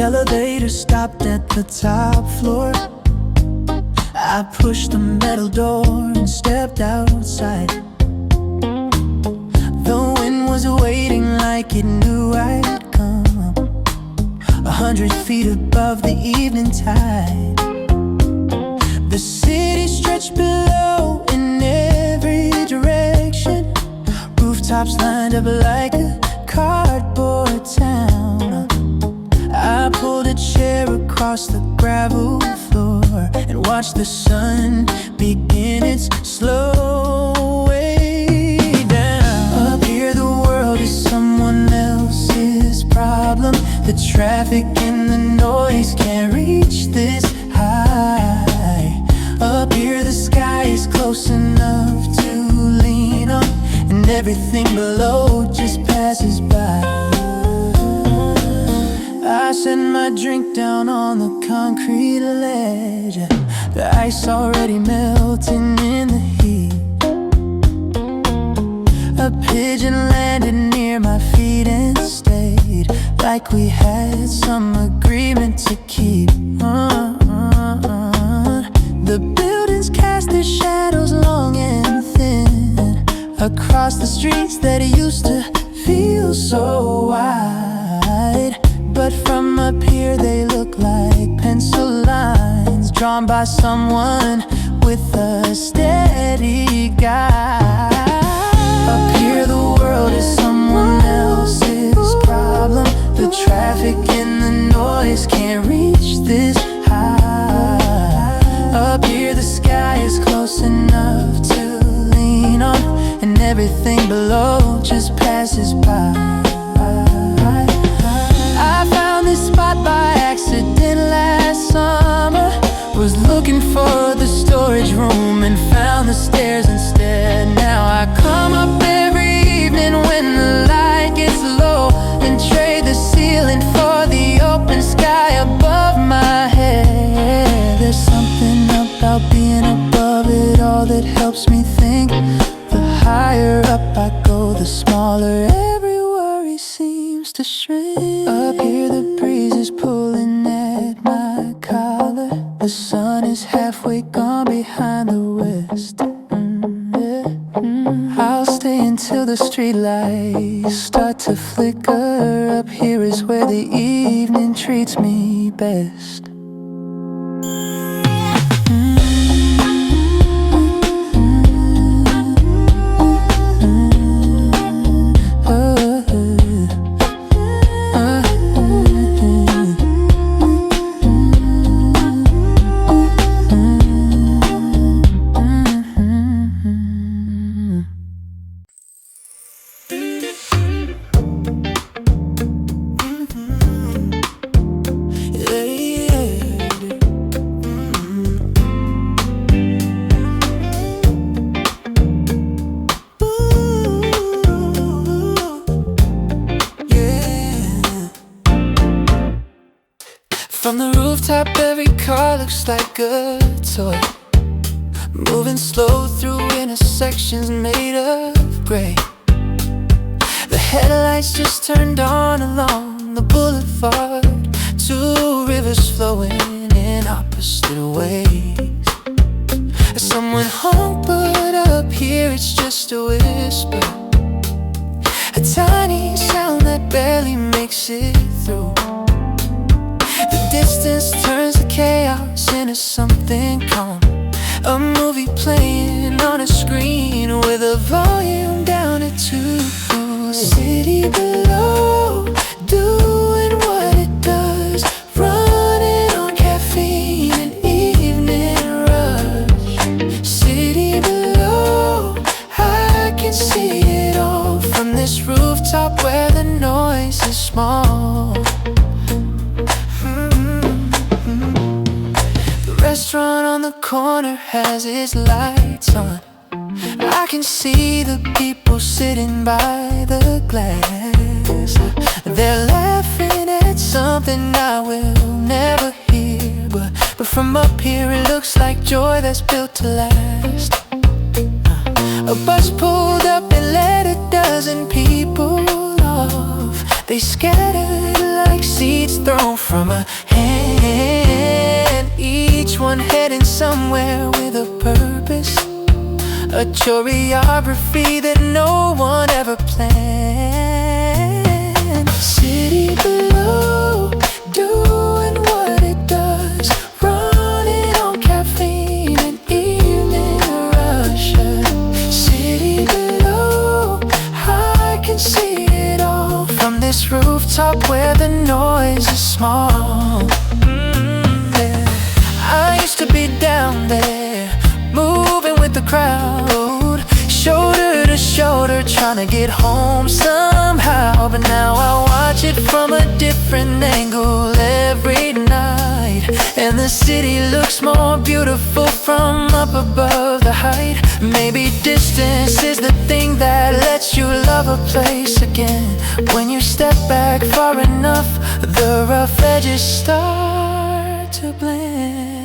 elevator stopped at the top floor. I pushed the metal door and stepped outside. The wind was waiting like it knew I'd come, 100 feet above the evening tide. The city stretched below in every direction, rooftops lined up like a cardboard town. I pulled a chair across the gravel floor and watched the sun begin its slow way down. Up here the world is someone else's problem. The traffic and the noise can't reach this high. Up here the sky is close enough to lean on, and everything below just passes by. I set my drink down on the concrete ledge, the ice already melting in the heat. A pigeon landed near my feet and stayed, like we had some agreement to keep. The buildings cast their shadows long and thin across the streets that used to feel so wide. But from up here they look like pencil lines drawn by someone with a steady guide. Up here the world is someone else's problem. The traffic and the noise can't reach this high. Up here the sky is close enough to lean on, and everything below just passes by. I found this spot by accident last summer. Was looking for the storage room and found the stairs instead. Now I come up every evening when the light gets low and trade the ceiling for the open sky above my head. There's something about being above it all that helps me think. The higher up I go, the smaller every worry seems to shrink. Up here the breeze is pulling at my collar. The sun is halfway gone behind the west. I'll stay until the streetlights start to flicker. Up here is where the evening treats me best. From the rooftop every car looks like a toy, moving slow through intersections made of gray. The headlights just turned on along the boulevard, two rivers flowing in opposite ways. Someone home, but up here it's just a whisper, a tiny sound that barely makes it through. The distance turns the chaos into something calm, a movie playing on a screen with the volume down at 2. City below, doing what it does, running on caffeine and evening rush. City below, I can see it all from this rooftop where the noise is small. Restaurant on the corner has its lights on. I can see the people sitting by the glass. They're laughing at something I will never hear, but from up here it looks like joy that's built to last. A bus pulled up and let a dozen people off. They scattered like seeds thrown from a hand, each one heading somewhere with a purpose, a choreography that no one ever planned. City below, doing what it does, running on caffeine and evening rush. City below, I can see it all from this rooftop where the noise is small. Yeah. I used to be down there, moving with the crowd, shoulder to shoulder, trying to get home somehow. But now I watch it from a different angle every night, and the city looks more beautiful from up above the height. Maybe distance is the thing that lets you love a place again. When you step back far enough, the rough edges start to blend.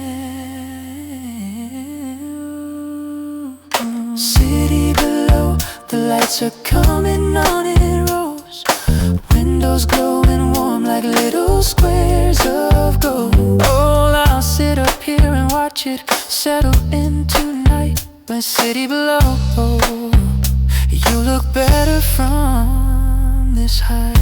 City below, the lights are coming on in rows, windows glowing warm like little squares of gold. Oh, I'll sit up here and watch it settle into night. But city below, you look better from this height.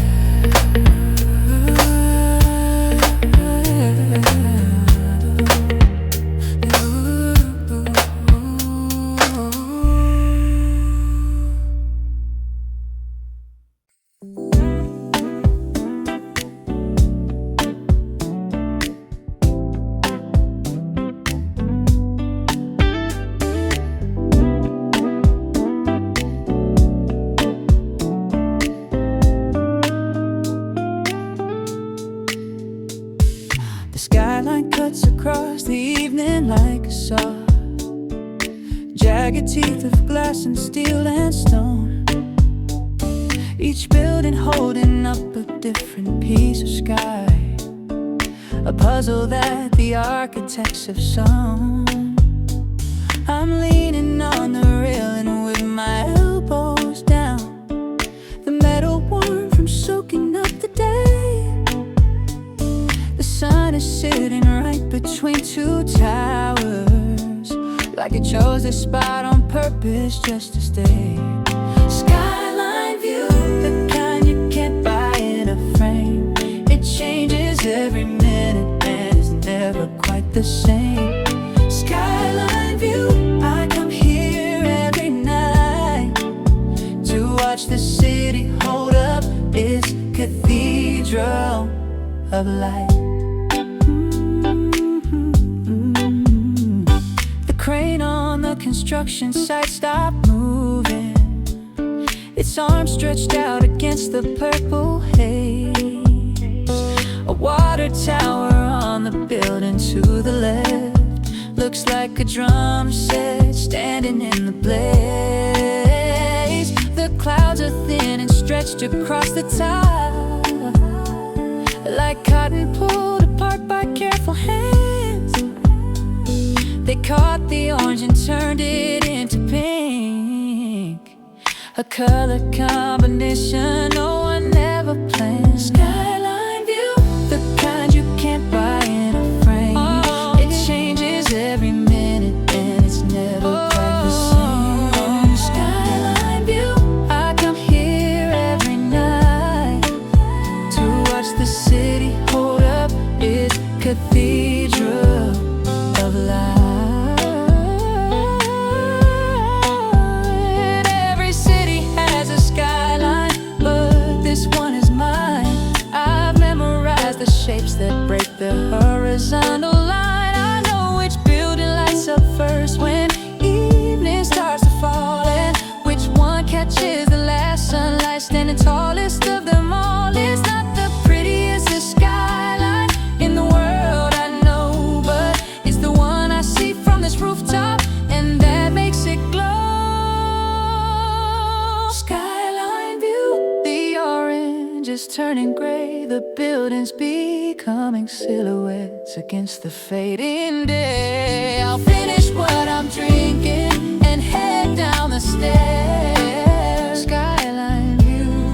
The skyline cuts across the evening like a saw, jagged teeth of glass and steel and stone, each building holding up a different piece of sky, a puzzle that the architects have sewn. I'm leaning on the railing with my elbows down, the metal warm from soaking up the day. The sun is sitting right between two towers, like it chose this spot on purpose just to stay. Skyline view, the kind you can't buy in a frame. It changes every minute and is never quite the same. Skyline view, I come here every night to watch the city hold up its cathedral of light. The crane on the construction site stopped moving, its arms stretched out against the purple haze. A water tower on the building to the left looks like a drum set standing in the blaze. The clouds are thin and stretched across the top, like cotton pulled apart by careful hands. They caught the orange and turned it into pink, a color combination no one ever planned. Skyline view, the kind you can't buy in a frame. It changes every minute and it's never quite the same. Skyline view, I come here every night to watch the city hold up its cathedral of light. Every city has a skyline, but this one is mine. I've memorized the shapes that break the horizontal line. I know which building lights up first when evening starts to fall, and which one catches the last sunlight standing tallest of them all. It's not the prettiest skyline in the world, I know, but it's the one I see from this rooftop, and that makes it glow. Skyline view, the orange is turning gray, the buildings becoming silhouettes against the fading day. I'll finish what I'm drinking and head down the stairs. Skyline view.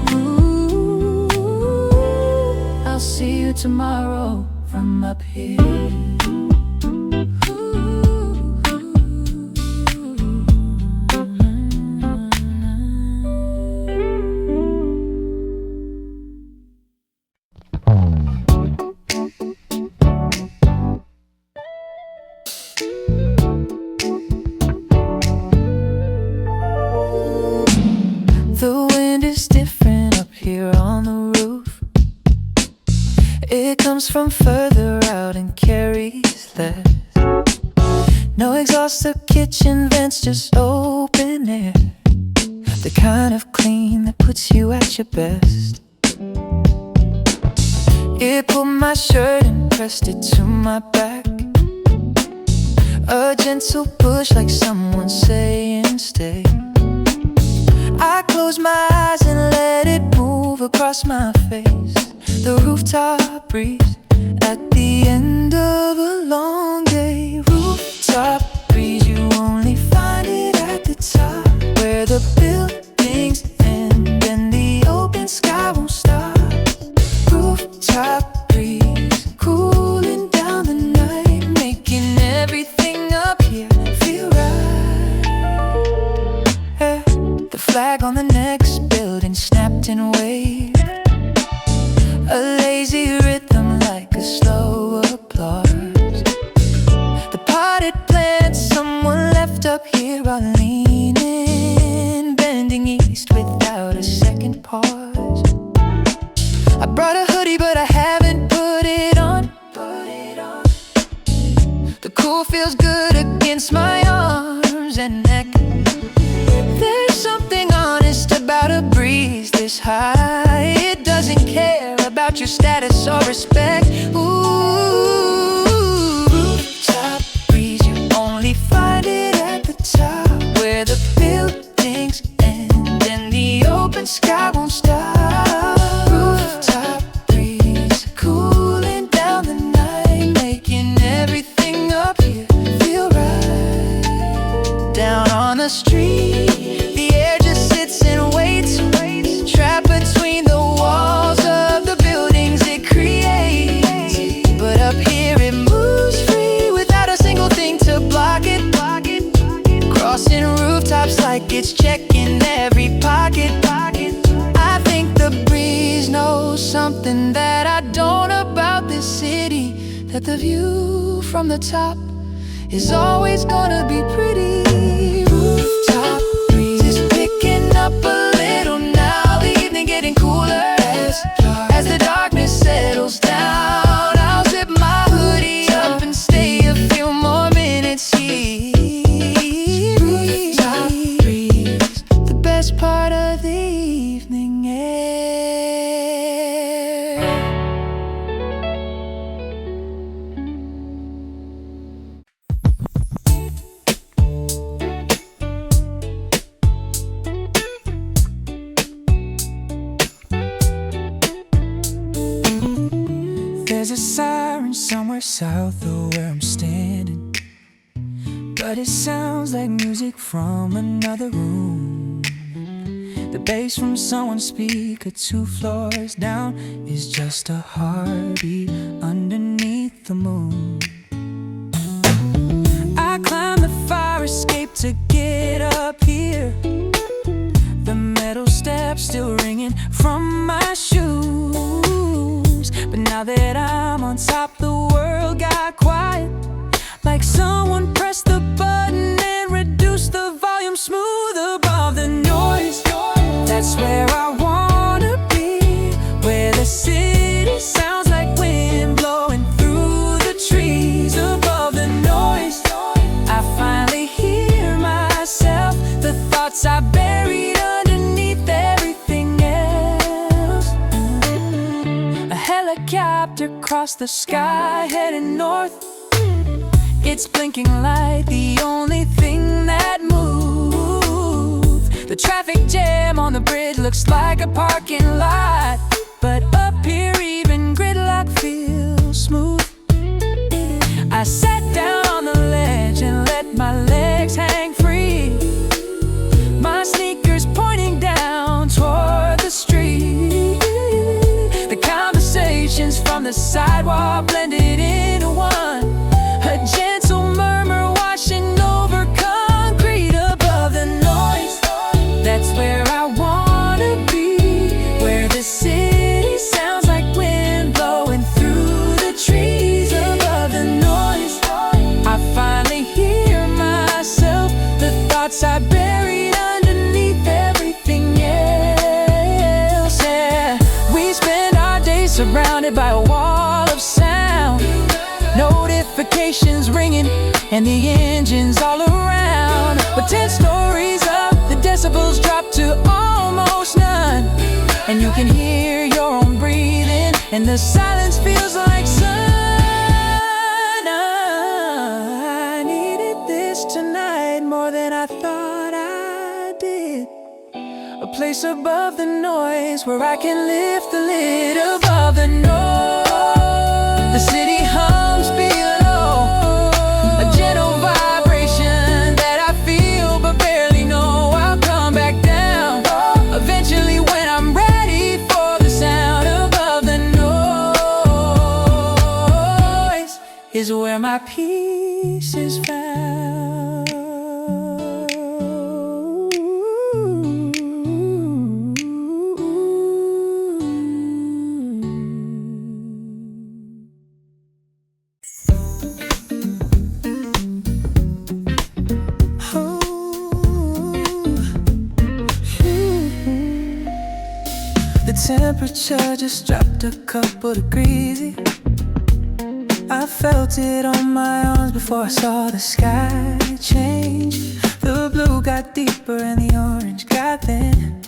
tomorrow from up here. The wind is different up here on the roof. It comes from further out and carries less. No exhaust or kitchen vents, just open air. The kind of clean that puts you at your best. It pulled my shirt and pressed it to my back. A gentle push like someone saying stay. I close my eyes and let it move across my face. The rooftop breeze at the end of a long day. Rooftop breeze, you only find it at the top, where the buildings end and the open sky won't stop. Rooftop breeze, cooling down the night, making everything up here feel right. Yeah. The flag on the next building snapped and waved, a lazy rhythm like a slow applause. The potted plants someone left up here are leaning, bending east without a second pause. I brought a hoodie but I haven't put it on. The cool feels good against my arms and neck. There's something honest about a breeze this high. It doesn't care about your status or respect. Ooh, rooftop breeze, you only find it at the top, where the buildings end and the open sky won't stop. Rooftop breeze, cooling down the night, making everything up here feel right. Down on the street, the air just sits and waits, trapped between the walls of the buildings it creates. But up here it moves free without a single thing to block it. Crossing rooftops like it's checking every pocket. I think the breeze knows something that I don't about this city, that the view from the top is always gonna be pretty. Rooftop breeze is picking up a little now, the evening getting cooler as the darkness settles down. I'll zip my hoodie up and stay a few more minutes here. Rooftop breeze, the best part of the evening air. There's a siren somewhere south of where I'm standing, but it sounds like music from another room. The bass from someone's speaker 2 floors down is just a heartbeat underneath the moon. I climbed the fire escape to get up here, the metal steps still ringing from my shoes. But now that I'm on top, the world got quiet, like someone pressed the button and reduced the volume smooth above the noise. That's where I wanna be, where the city sounds like wind blowing through the trees. Above the noise, I finally hear myself, the thoughts I buried underneath everything else. A helicopter crossed the sky heading north. It's blinking light, the only thing that moves. The traffic jam on the bridge looks like a parking lot, but up here even gridlock feels smooth. I sat down on the ledge and let my legs hang free, my sneakers pointing down toward the street. The conversations from the side surrounded by a wall of sound. Notifications ringing and the engines all around. But 10 stories up, the decibels drop to almost none. And you can hear your own breathing, and the silence feels like sun. I needed this tonight more than I thought I did. A place above the noise where I can lift the lid above the noise. The city hums below, a gentle vibration that I feel but barely know. I'll come back down eventually when I'm ready for the sound. Above the noise is where my peace is found. The temperature just dropped a couple degrees. I felt it on my arms before I saw the sky change. The blue got deeper and the orange got thin,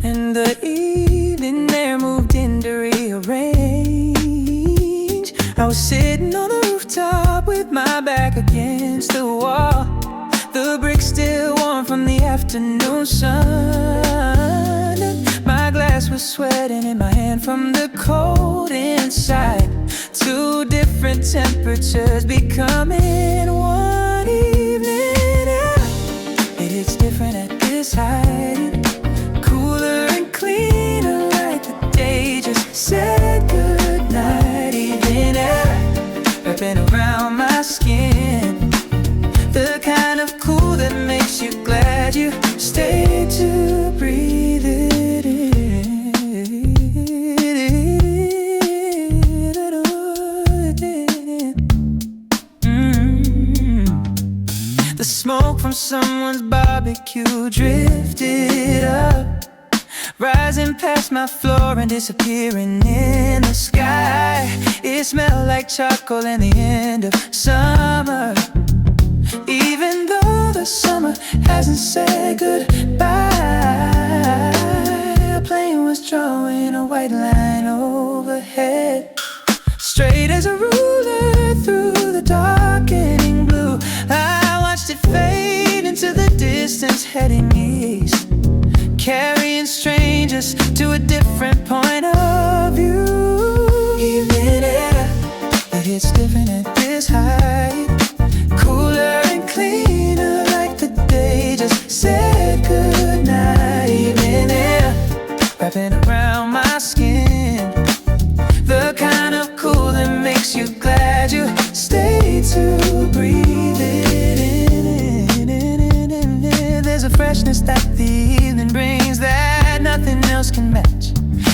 and the evening air moved in to rearrange. I was sitting on the rooftop with my back against the wall, the bricks still warm from the afternoon sun. My glass was sweating in my hand from the cold inside. Two different temperatures becoming one evening air. It's different at this height, cooler and cleaner, like the day just said goodnight. Evening air wrapping around my skin, the kind of cool that makes you glad you stayed to breathe it in. The smoke from someone's barbecue drifted up, rising past my floor and disappearing in the sky. It smelled like charcoal and the end of summer, even though the summer hasn't said goodbye. A plane was drawing a white line overhead, straight as a ruler through the darkening blue. I watched it fade into the distance, heading east, carrying strangers to a different point of view. Evening air, it hits different at this height, cooler and cleaner, like the day just said goodnight. Evening air wrapping around my skin, the kind of cool that makes you glad you stayed to breathe it in. There's a freshness that the evening brings that nothing else can match,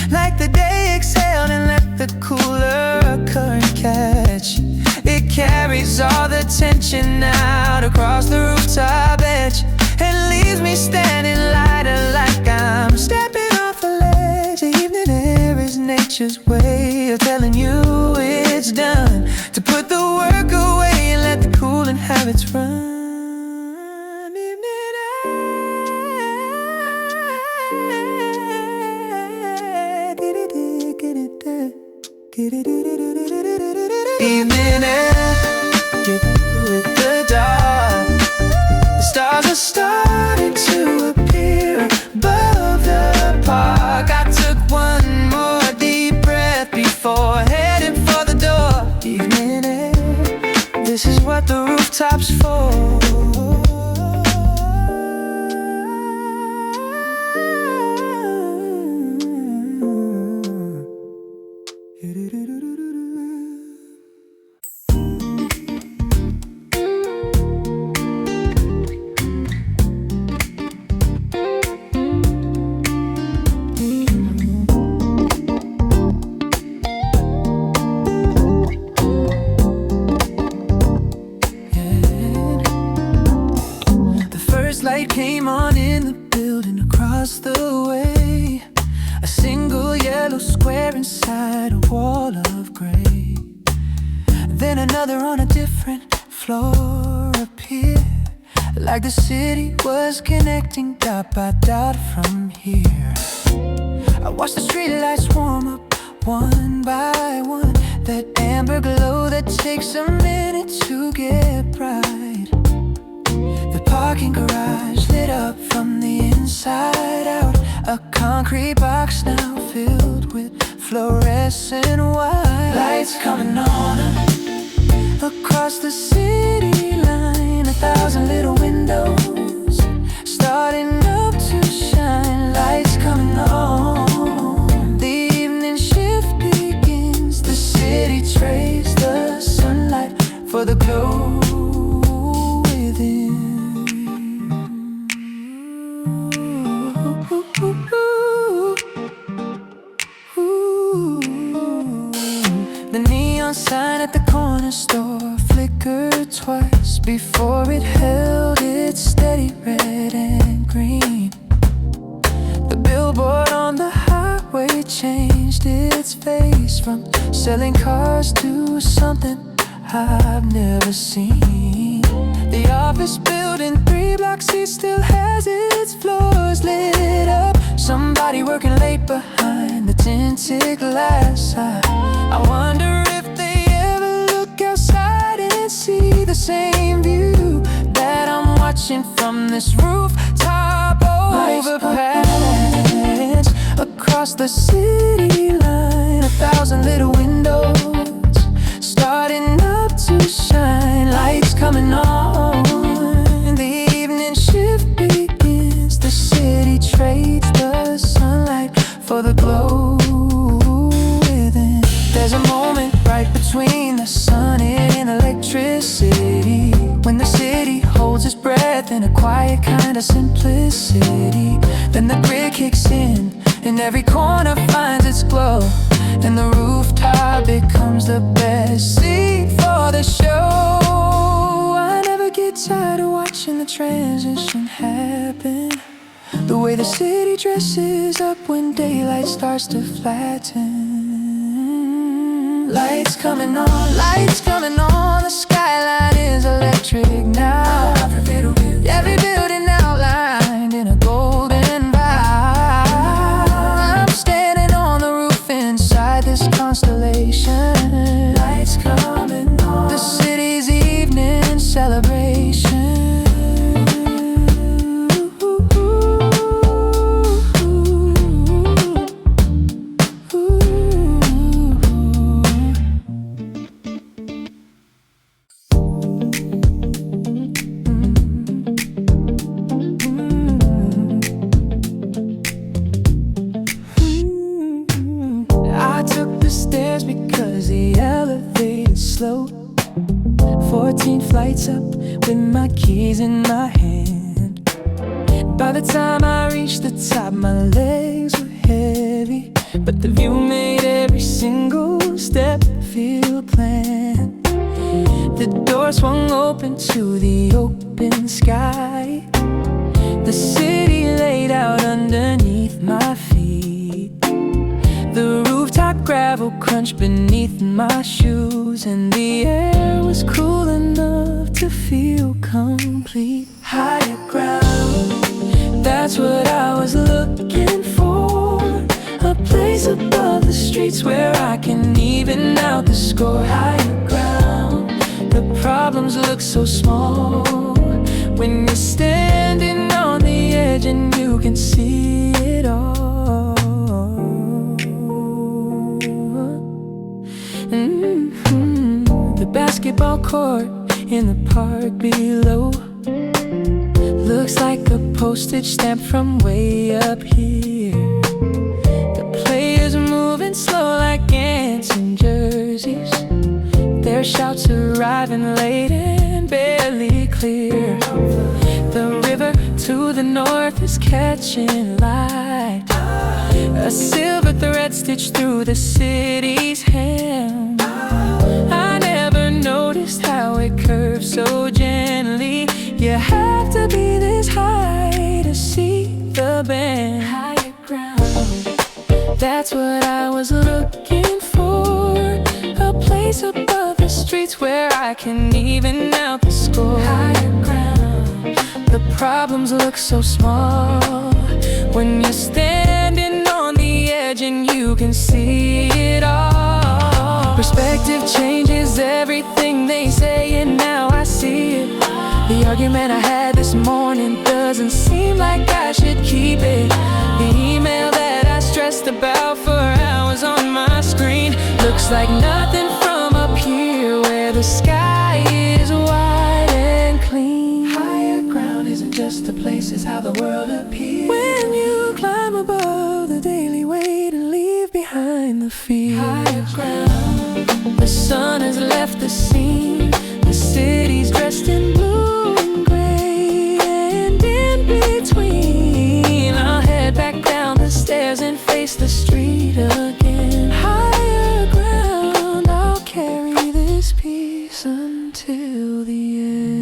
like the day exhaled and let the cooler current catch. It carries all the tension out across the rooftop edge and leaves me standing lighter, like I'm stepping off a ledge. The evening air is nature's way of telling you it's done, to put the work away and let the cooling habits run. Evening air, get through with the dark. The stars are starting to appear above the park. I took one more deep breath before heading for the door. Evening air, this is what the rooftop's for. Light came on in the building across the way. a single yellow square inside a wall of gray. Then another on a different floor appeared, like the city was connecting dot by dot from here. I watched the streetlights warm up one by one, that amber glow that takes a minute to get bright. The parking garage lit up from the inside out, a concrete box now filled with fluorescent white lights coming on across the city line. 1,000 little windows starting up to shine, lights coming on. The evening shift begins, the city trades the sunlight for the glow within. The neon sign at the corner store flickered twice before it held its steady red and green. The billboard on the highway changed its face from selling cars to something I've never seen. The office building 3 blocks east still has its floors lit up, somebody working late behind the tinted glass. I wonder if they ever look outside and see the same view that I'm watching from this rooftop overpass. Across the city line, 1,000 little windows starting up to shine, lights coming on. The evening shift begins, the city trades the sunlight for the glow within. There's a moment right between the sun and electricity, when the city holds its breath in a quiet kind of simplicity. Then the grid kicks in and every corner finds its glow, and the rooftop becomes the best seat for the show. I never get tired of watching the transition happen, the way the city dresses up when daylight starts to flatten. Lights coming on, lights coming on. The skyline is electric now. Every building outlined in a golden vibe. I'm standing on the roof inside this constellation. Lights coming on, the city's evening celebration. Because the elevator's slow, 14 flights up with my keys in my hand. By the time I reached the top, my legs were heavy, but the view made every single step feel planned. The door swung open to the open sky, the city laid out underneath my feet. The rooftop gravel crunched beneath my shoes, and the air was cool enough to feel complete. Higher ground, that's what I was looking for. A place above the streets where I can even out the score. Higher ground, the problems look so small when you're standing on the edge and you can see it all. The basketball court in the park below looks like a postage stamp from way up here. The players moving slow like ants in jerseys, their shouts arriving late and barely clear. The river to the north is catching light, a silver thread stitched through the city's hem. I never noticed how it curves so gently. You have to be this high to see the bend. Higher ground, That's what I was looking for, a place above the streets where I can even out the score. Higher ground. The problems look so small when you're standing on the edge and you can see it all. Perspective changes everything, they say, and now I see it. The argument I had this morning doesn't seem like I should keep it. The email that I stressed about for hours on my screen looks like nothing from up here where the sky is wide and clean. Higher ground isn't just a place, it's how the world appears when you climb above the daily weight and leave behind the fear. Higher ground. The sun has left the scene, the city's dressed in blue and gray, and in between I'll head back down the stairs and face the street again. Higher ground, I'll carry this peace until the end.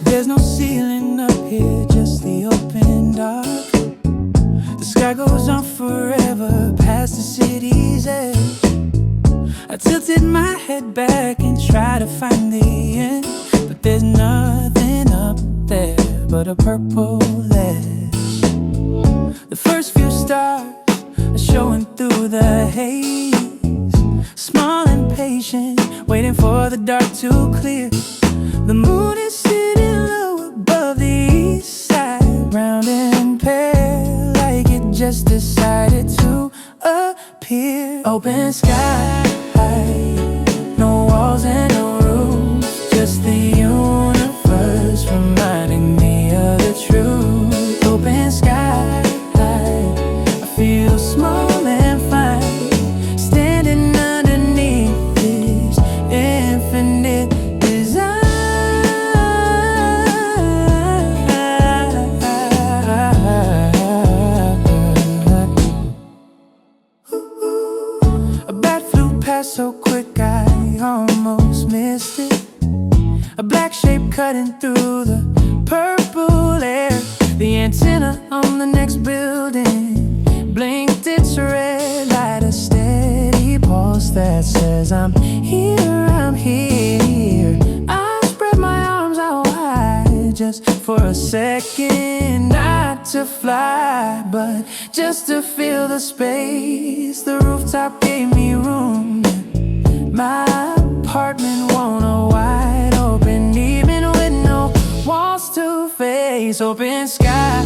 There's no ceiling up here, just the open dark. The sky goes on forever past the city's edge. I tilted my head back and tried to find the end, but there's nothing up there but a purple ledge. The first few stars are showing through the haze, small and patient, waiting for the dark to clear. The moon is sitting low above the east side, round and pale, like it just decided to appear. Open sky, no walls and no roof, just the universe reminding me of the truth. Open sky, I feel small and fine, standing underneath this infinite design. A bat flew past so quick I almost missed it. A black shape cutting through the purple air. The antenna on the next building blinked its red light, a steady pulse that says I'm here, I'm here. I spread my arms out wide just for a second, not to fly, but just to feel the space. The rooftop gave me room. My apartment won a wide open evening with no walls to face. Open sky,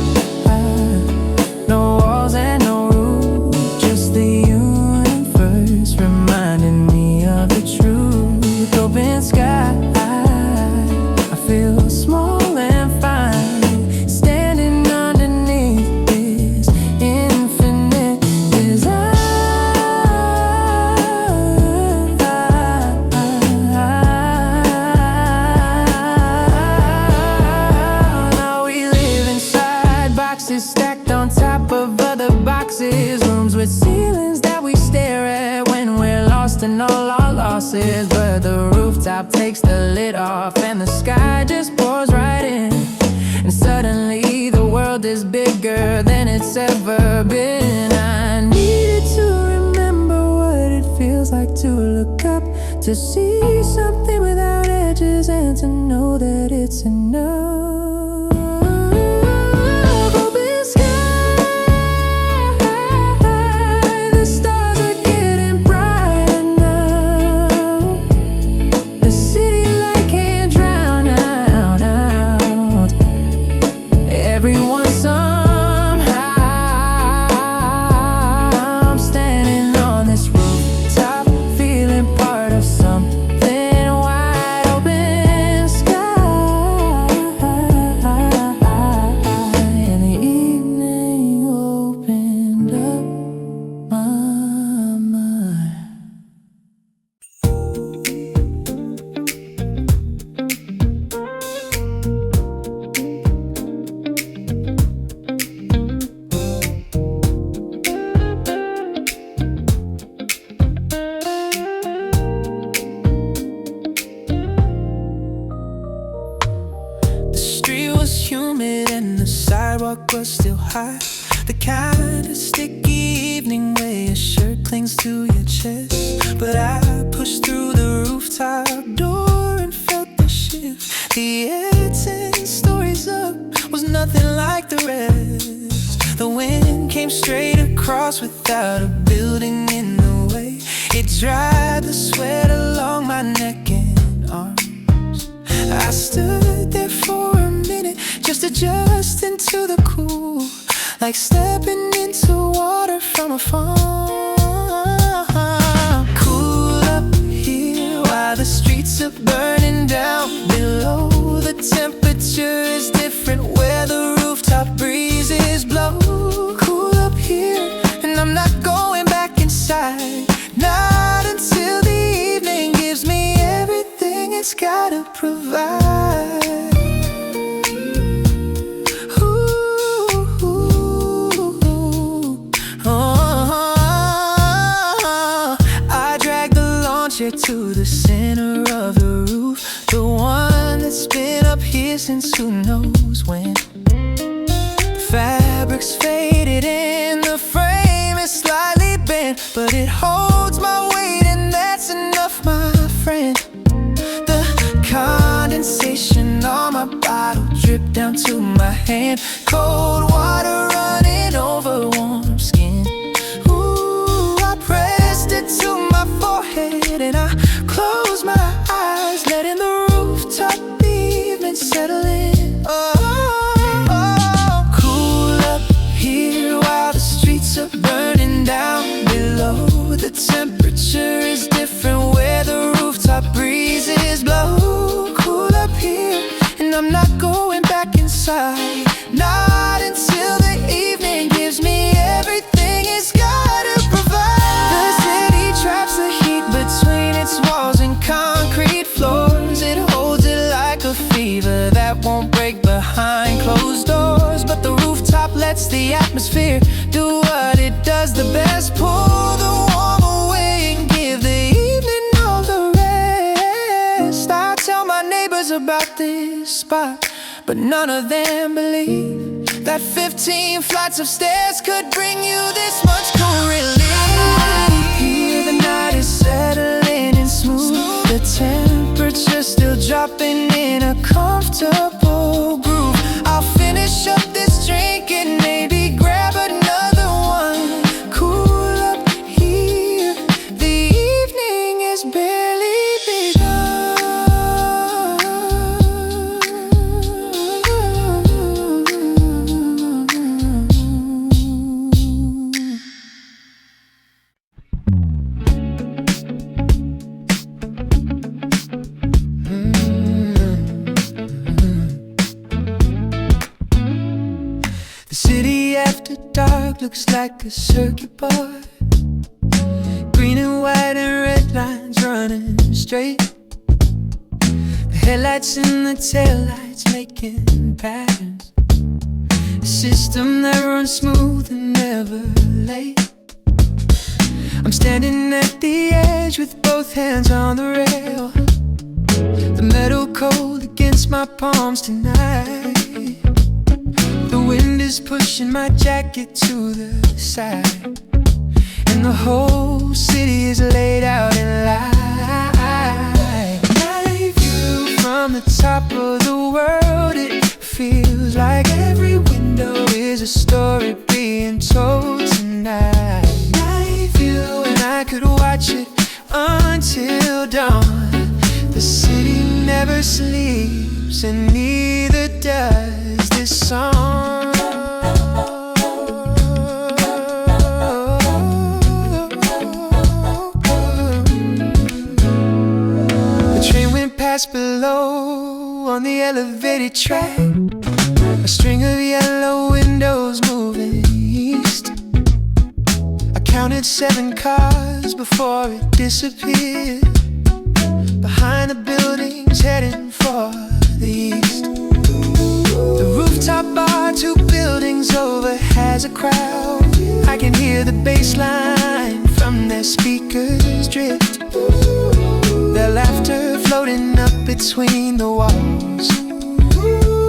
no walls and no roof, just the universe reminding me of the truth. Open sky, I feel small and fine, standing underneath this infinite design. Now we live inside boxes stacked on top of other boxes, rooms with ceilings that we stare at when we're lost in all our losses. But the rooftop takes the lid off and the sky just pours right in, and suddenly the world is bigger than it's ever been. I needed to remember what it feels like to look up, to see something without edges, and to know that it's enough. Open sky, the stars are getting brighter now. The city light can't drown out everyone somehow. I'm standing on this rooftop, feeling part of something wide. Open sky, was humid and the sidewalk was still hot. The kind of sticky evening where your shirt clings to your chest. But I pushed through the rooftop door and felt the shift. The air 10 stories up was nothing like the rest. The wind came straight across without a building in the way. It dried the sweat along my neck and arms. I stood there for a minute, just adjusting to the cool, like stepping into water from a farm. Cool up here while the streets are burning down below. The temperature is different where the rooftop breezes blow. Cool up here, and I'm not going back inside. Not until the evening gives me everything it's gotta provide. To the center of the roof, the one that's been up here since who knows when. The fabric's faded in, the frame is slightly bent, but it holds my weight and that's enough, my friend. The condensation on my bottle dripped down to my hand. Cold water running over warm skin. Ooh, I pressed it to my forehead and I closed my eyes, letting the rooftop evening settle in. Cool up here while the streets are burning down below. The temperature is different where the rooftop breezes blow. Cool up here, and I'm not going back inside. Not until the evening gives me everything it's gotta provide. The city traps the heat between its walls and concrete floors. It holds it like a fever that won't break behind closed doors. But the rooftop lets the atmosphere do what it does the best. Pull the warm away and give the evening all the rest. I tell my neighbors about this spot, but none of them believe that 15 flights of stairs could bring you this much cool relief. Here the night is settling in smooth, the temperature still dropping in a comfortable groove. I'll finish up this drink and maybe grab another one. Cool up here, the evening is barely begun. Dark looks like a circuit board, green and white and red lines running straight. The headlights and the taillights making patterns, a system that runs smooth and never late. I'm standing at the edge with both hands on the rail, the metal cold against my palms tonight. The wind is pushing my jacket to the side, and the whole city is laid out in light. Night view from the top of the world, it feels like every window is a story being told tonight. Night view, and I could watch it until dawn. The city never sleeps, and neither does this song. The train went past below on the elevated track, a string of yellow windows moving east. I counted 7 cars before it disappeared behind the buildings heading for the east. The rooftop bar 2 buildings over has a crowd. I can hear the bass line from their speakers drift, their laughter floating up between the walls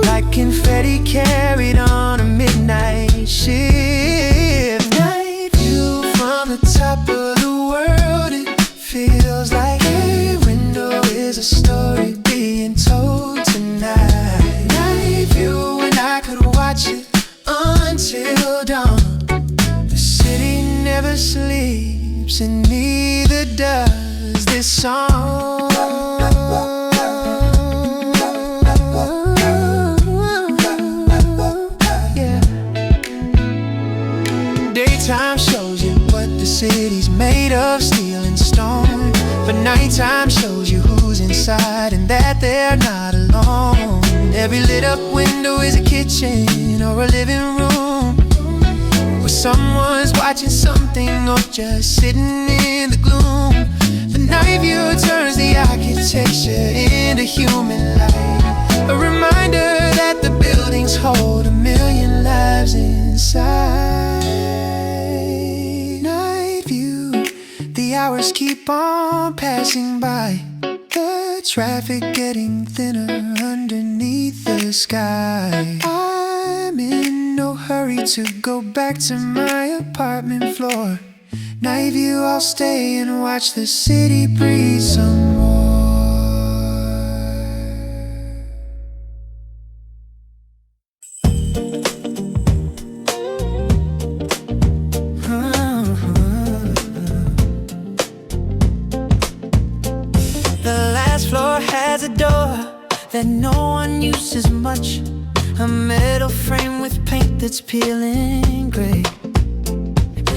like and Freddie carried on a midnight shift. Night view from the top of the world. It feels like every window is a story being told tonight. Night view, and I could watch it until dawn. The city never sleeps, and neither does this song. Yeah. Daytime shows you what the city's made of, steel and stone. But nighttime shows you who's inside and that they're not alone. Every lit up window is a kitchen or a living room, where someone's watching something or just sitting in the gloom. The night view turns the architecture into human light, a reminder that the buildings hold a million lives inside. Night view, the hours keep on passing by, the traffic getting thinner underneath the sky. I'm in no hurry to go back to my apartment floor. Night view, I'll stay and watch the city breathe some more. The last floor has a door that no one uses much, a metal frame with paint that's peeling gray.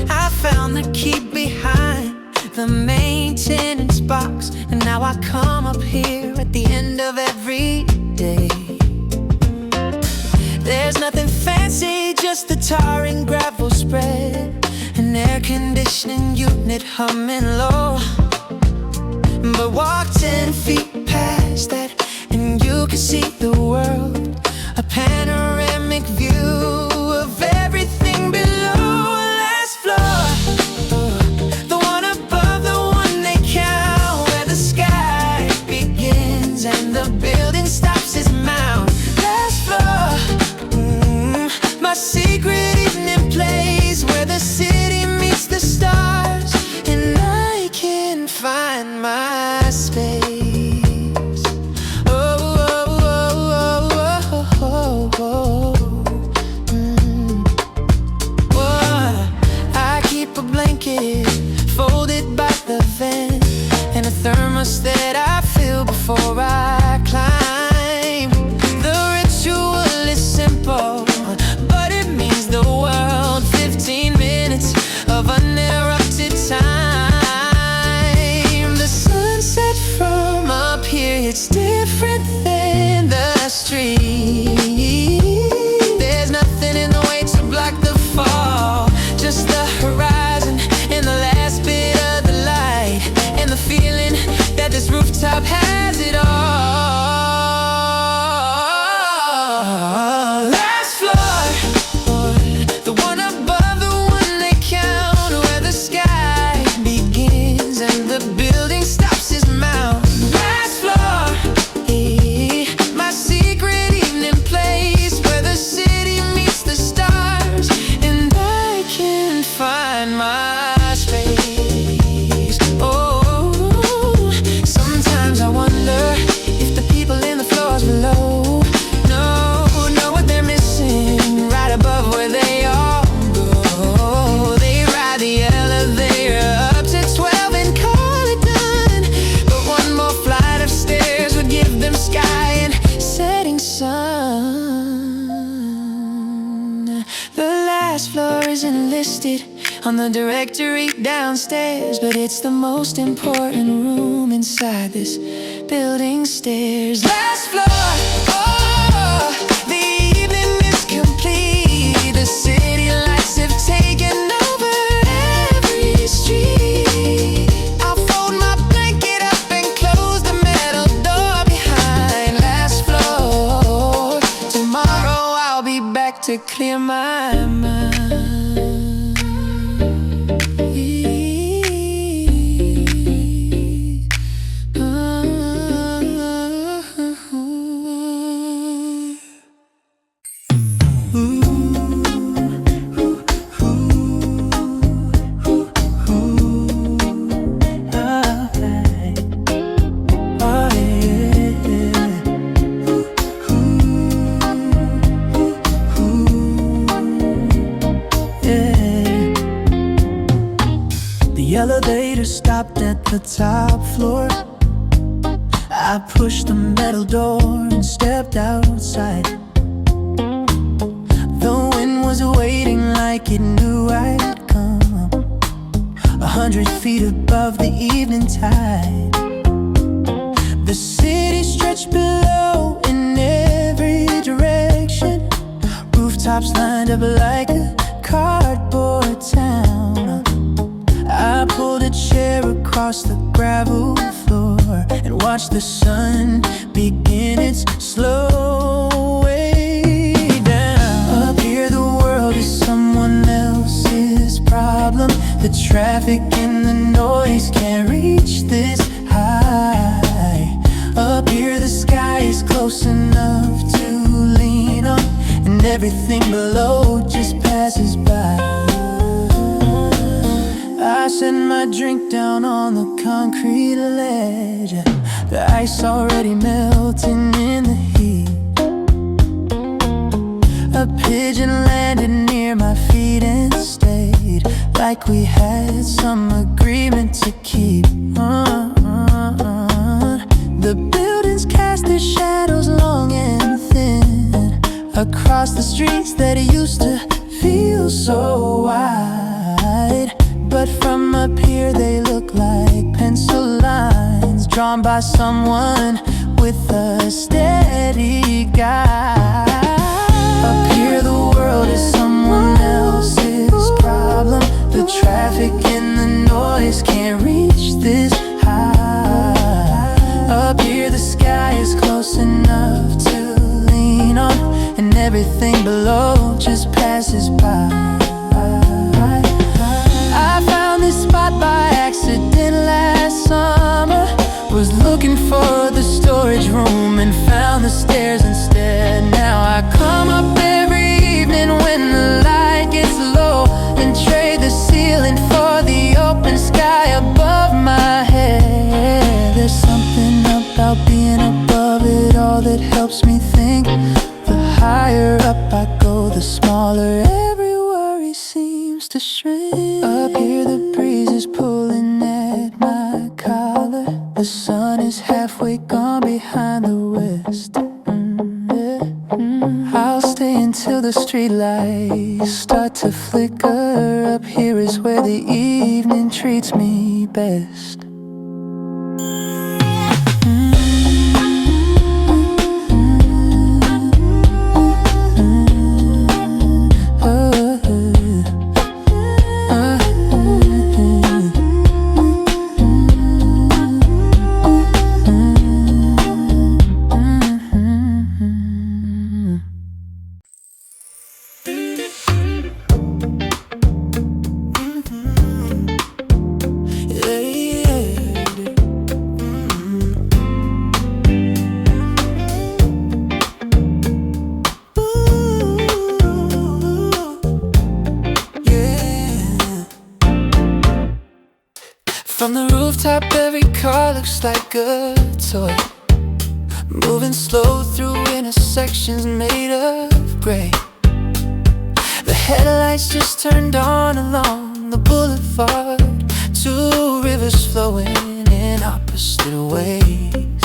I found the key behind the maintenance box, and now I come up here at the end of every day. There's nothing fancy, just the tar and gravel spread, an air conditioning unit humming low. But walk 10 feet past that and you can see the world, a panoramic view of everything below. Last floor, the one above, the one they count, where the sky begins and the building stops its mount. Last floor, my secret evening place, where the city meets the stars and I can find my space. Folded by the vent and a thermostat I fill before I climb. The ritual is simple, but it means the world. 15 minutes of uninterrupted time. The sunset from up here, it's different than the street. There's nothing in the way to block the fall, just the horizon and the last bit of the light, and the feeling that this rooftop has it all. Last floor, the one above, the one they count, where the sky begins and the building stops its mount. Last floor, my secret evening place, where the city meets the stars and I can find my space. Oh, sometimes I wonder if the people in the floors below know what they're missing right above where they all go. They ride the elevator up to 12 and call it done, but one more flight of stairs would give them sky and setting sun. The last floor isn't listed on the directory downstairs, but it's the most important room inside this building stairs. Last floor, oh, the evening is complete. The city lights have taken over every street. I'll fold my blanket up and close the metal door behind. Last floor, tomorrow I'll be back to clear my mind. stopped at the top floor. I pushed the metal door and stepped outside. The wind was waiting like it knew I'd come, 100 feet above the evening tide. The city stretched below in every direction, rooftops lined up like a cardboard town. I pulled a chair across the gravel floor and watched the sun begin its slow way down. Up here the world is someone else's problem. The traffic and the noise can't reach this high. Up here the sky is close enough to lean on, and everything below just passes by. I set my drink down on the concrete ledge, the ice already melting in the heat. A pigeon landed near my feet and stayed, like we had some agreement to keep. The buildings cast their shadows long and thin across the streets that used to feel so wide. But from up here they look like pencil lines drawn by someone with a steady guide. Up here the world is someone else's problem. The traffic and the noise can't reach this high. Up here the sky is close enough to lean on, and everything below just passes by. I found this spot by accident last summer. Was looking for the storage room and found the stairs instead. Now I come up every evening when the light gets low and trade the ceiling for the open sky above my head. There's something about being above it all that helps me think. The higher up I go, the smaller every worry seems to shrink. Up here the breeze is pulling at my collar. The sun is halfway gone behind the west. I'll stay until the streetlights start to flicker. Up here is where the evening treats me best. From the rooftop every car looks like a toy, moving slow through intersections made of gray. The headlights just turned on along the boulevard, two rivers flowing in opposite ways.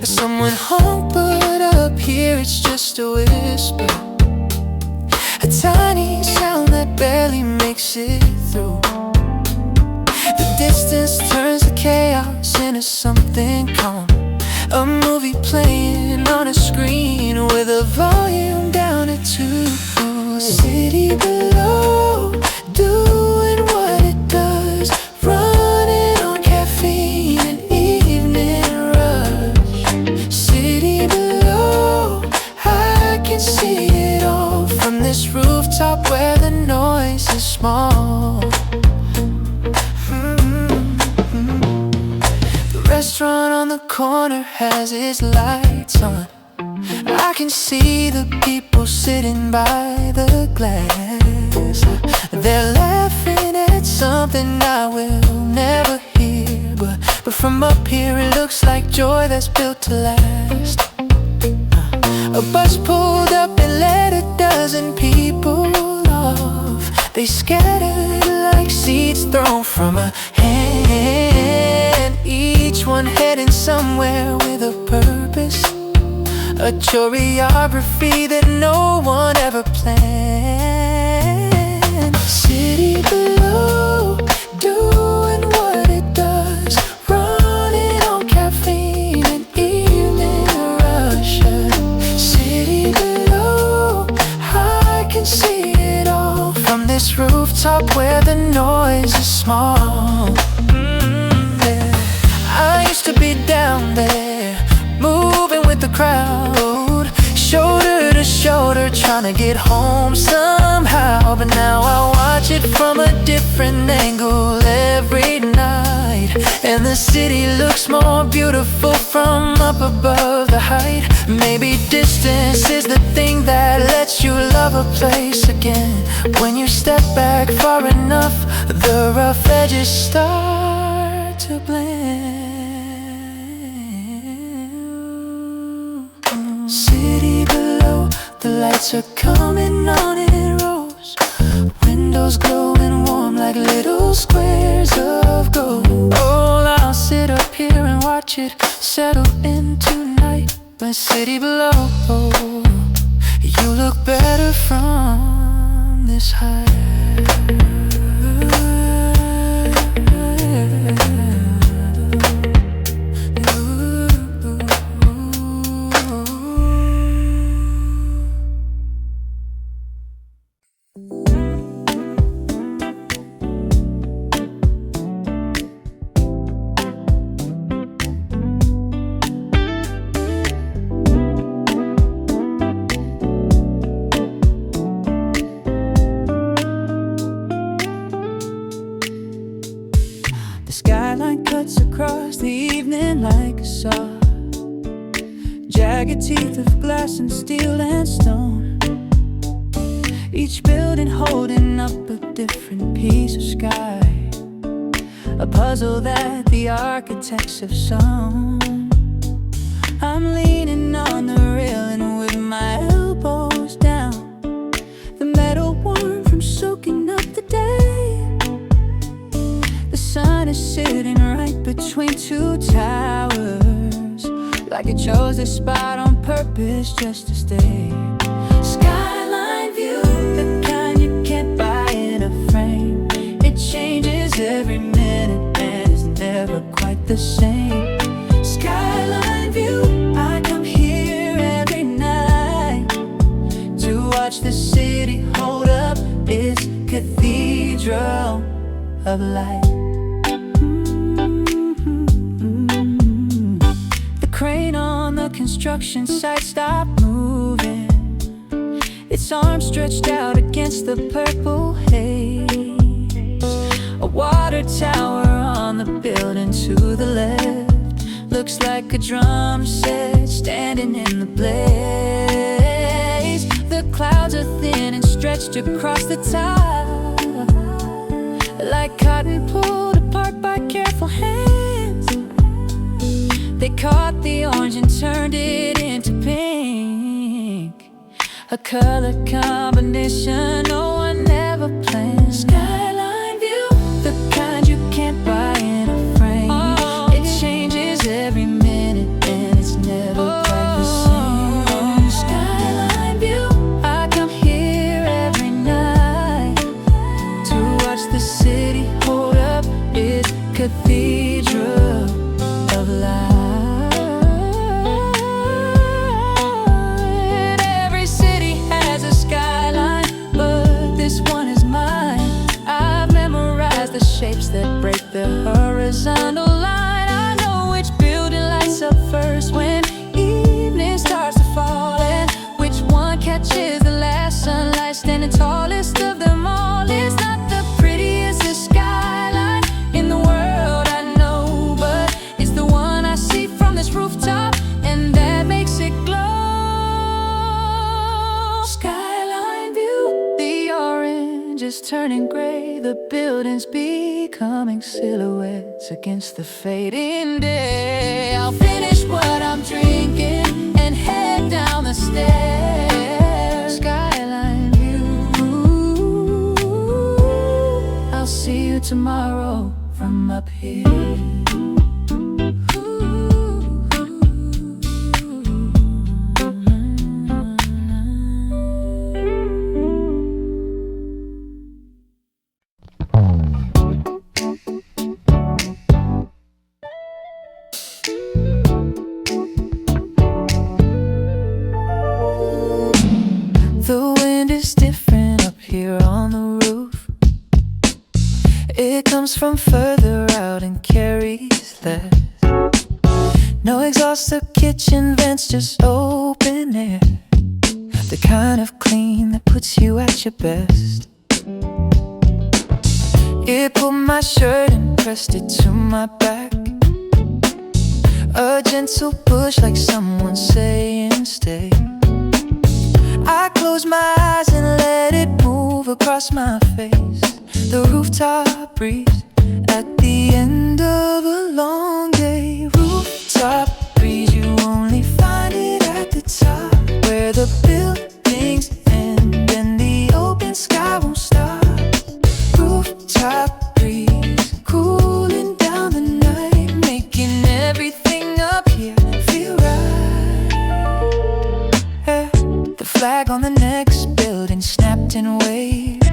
Someone home, but up here it's just a whisper, a tiny sound that barely makes it through. The distance turns the chaos into something calm, a movie playing on a screen with a volume down at 2. City below, doing what it does, running on caffeine and evening rush. City below, I can see it all from this rooftop where the noise is small. Restaurant on the corner has its lights on. I can see the people sitting by the glass. They're laughing at something I will never hear, but from up here it looks like joy that's built to last. A bus pulled up and let a dozen people off. They scattered like seeds thrown from a hand. hand, each one heading somewhere with a purpose, a choreography that no one ever planned. City below, doing what it does, running on caffeine and evening rush. City below, I can see it all from this rooftop where the noise is small. Yeah. I used to be down there, moving with the crowd, shoulder to shoulder, trying to get home somehow. But now I watch it from a different angle every night, and the city looks more beautiful from up above the height. Maybe distance is the thing that lets you love a place again. When you step back far enough, the rough edges start to blend. City below, the lights are coming on in rows, windows glowing warm like little squares of gold. Oh, I'll sit up here and watch it settle into night. But city below, you look better from this height. The skyline cuts across the evening like a saw, jagged teeth of glass and steel and stone, each building holding up a different piece of sky, a puzzle that the architects have sewn. I'm leaning on the railing with my elbows down, the metal warm from soaking up the day. The sun is sitting right between two towers, like it chose this spot on purpose just to stay. Skyline view, the kind you can't buy in a frame. It changes every minute and it's never quite the same. Skyline view, I come here every night to watch the city hold up its cathedral of light. Crane on the construction site stopped moving, its arms stretched out against the purple haze. A water tower on the building to the left looks like a drum set standing in the blaze. The clouds are thin and stretched across the top, like cotton pulled apart by careful hands. They caught the orange and turned it into pink, a color combination no one ever planned. Skyline view, the kind you can't buy in a frame. It changes every minute and it's never quite the same. Skyline view, I come here every night to watch the city hold up its cathedral of light. Shapes that break the horizontal line. I know which building lights up first when evening starts to fall, and which one catches the last sunlight standing tallest of them all. It's not the prettiest skyline in the world, I know, but it's the one I see from this rooftop, and that makes it glow. Skyline view, the orange is turning gray, the buildings becoming silhouettes against the fading day. I'll finish what I'm drinking and head down the stairs. Skyline view, I'll see you tomorrow from up here. calls from further out and carries less. No exhaust, the kitchen vents, just open air. The kind of clean that puts you at your best. It pulled my shirt and pressed it to my back. A gentle push like someone saying stay. I closed my eyes and let it move across my face. The rooftop breeze at the end of a long day. Rooftop breeze, you only find it at the top, where the buildings end and the open sky won't stop. Rooftop breeze, cooling down the night, making everything up here feel right. Yeah. The flag on the next building snapped and waved,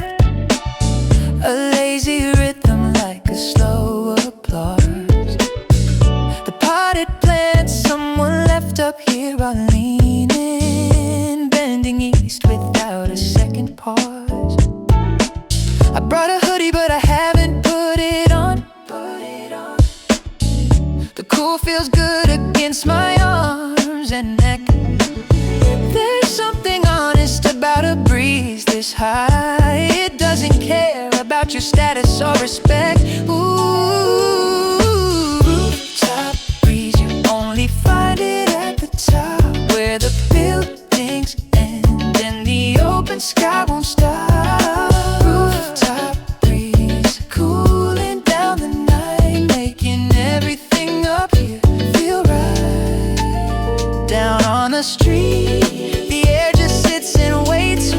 a lazy rhythm like a slow applause. The potted plants someone left up here are leaning, bending east without a second pause. I brought a hoodie but I haven't put it on. The cool feels good against my arms and neck. There's something honest about a breeze this high. It doesn't care about your status or respect. Ooh, rooftop breeze, you only find it at the top, where the buildings end and the open sky won't stop. Rooftop breeze, cooling down the night, making everything up here feel right. Down on the street, the air just sits and waits,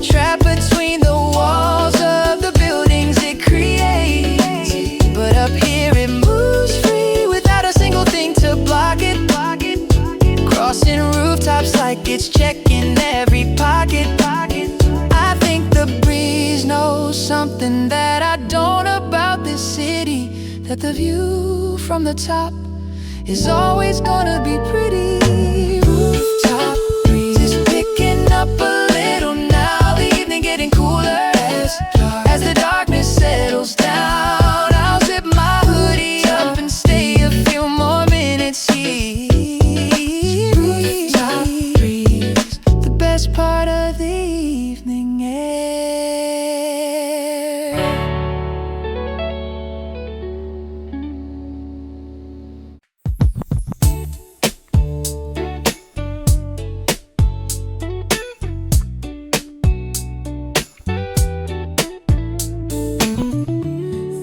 trapped between the walls of the buildings it creates. But up here it moves free, without a single thing to block it. Crossing rooftops like it's checking every pocket. I think the breeze knows something that I don't about this city, that the view from the top is always gonna be pretty. Rooftop breeze is picking up a little now, the evening getting cooler as the darkness settles down. I'll zip my hoodie up and stay a few more minutes here. Rooftop breeze, the best part of the evening air.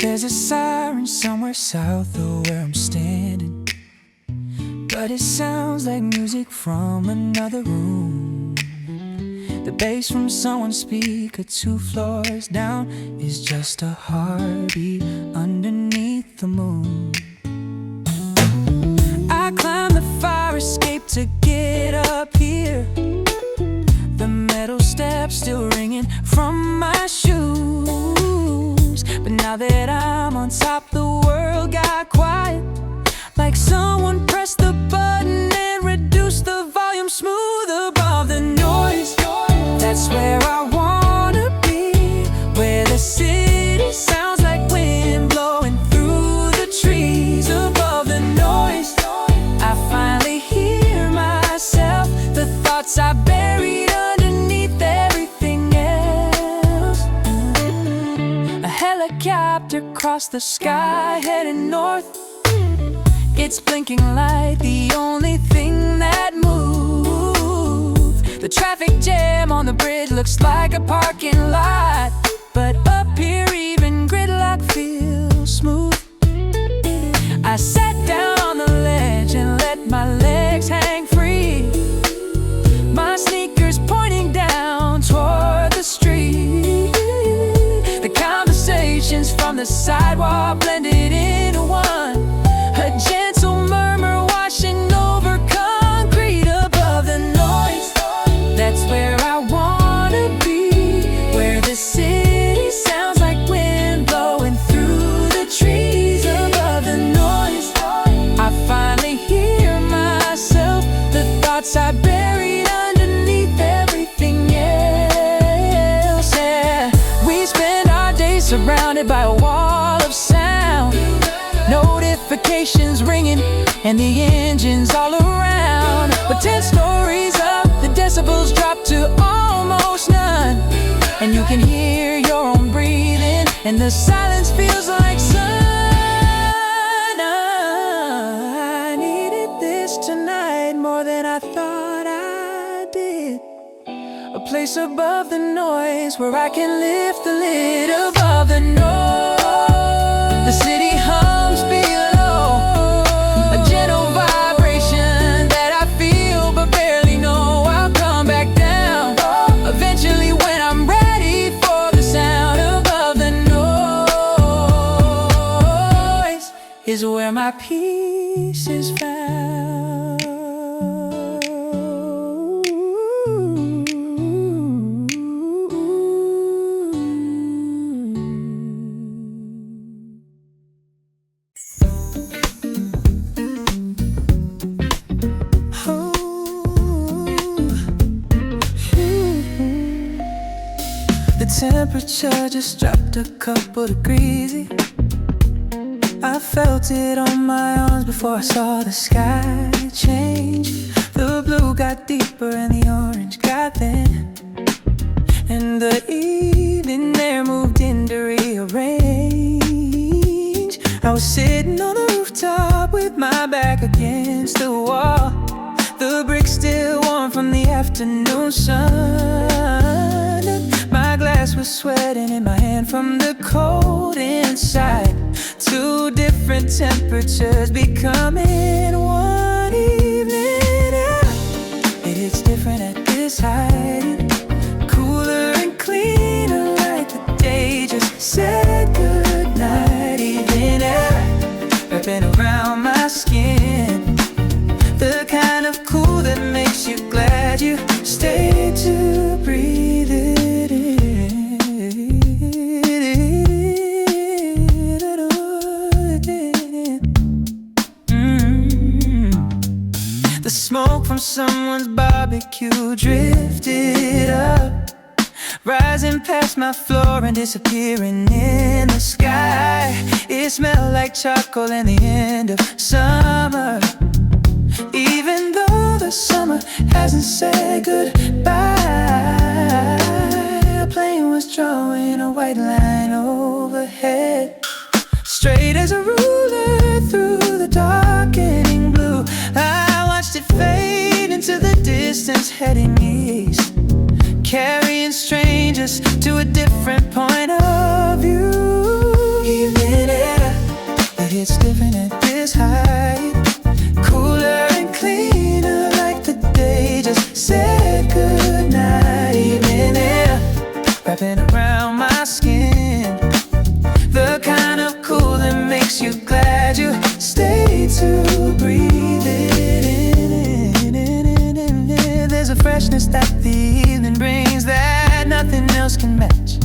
There's a siren somewhere south of where I'm standing, but it sounds like music from another room. The bass from someone's speaker 2 floors down is just a heartbeat underneath the moon. I climbed the fire escape to get up here, the metal steps still ringing from my shoes. But now that I'm on top, the world got quiet, like someone pressed the button and reduced the volume smooth above the noise. That's where I wanna be, where the city sounds like wind blowing through the trees above the noise. I finally hear myself, the thoughts I buried underneath everything else. A helicopter crossed the sky heading north. It's blinking light, the only thing that moves. The traffic jam on the bridge looks like a parking lot, but up here even gridlock feels smooth. I sat down on the ledge and let my legs hang free, my sneakers pointing down toward the street. The conversations from the sidewalk blended into one, a gentle murmur washing over concrete above the noise. That's where I wanna be, where the city sounds like wind blowing through the trees above the noise. I finally hear myself, the thoughts I buried underneath everything else. Yeah, we spend our days surrounded by a wall of sound, notifications ringing and the engines all around. But 10 stories up, the decibels drop to almost none, and you can hear your own breathing, and the silence feels like sun. I needed this tonight more than I thought I did. A place above the noise where I can lift the lid above the noise. The city hums below, a gentle vibration that I feel but barely know. I'll come back down eventually when I'm ready for the sound. Above the noise is where my peace is found. The temperature just dropped a couple degrees. I felt it on my arms before I saw the sky change. The blue got deeper and the orange got thin, and the evening air moved in to rearrange. I was sitting on the rooftop with my back against the wall, the bricks still warm from the afternoon sun. My glass was sweating in my hand from the cold inside. Two different temperatures becoming one evening air. It's different at this height, cooler and cleaner, like the day just said goodnight. Evening air wrapping around my skin, the kind of cool that makes you glad you stayed to breathe it in. The smoke from someone's barbecue drifted up, rising past my floor and disappearing in the sky. It smelled like charcoal and the end of summer, even though the summer hasn't said goodbye. A plane was drawing a white line overhead, straight as a ruler through the darkening blue. I watched it fade into the distance, heading east, carrying strangers to a different point of view. Evening air, but it's different at this height, cooler and cleaner, like the day just said goodnight. Evening air wrapping around my skin, the kind of cool that makes you glad you stayed to breathe it in. There's a freshness that the evening brings that nothing else can match,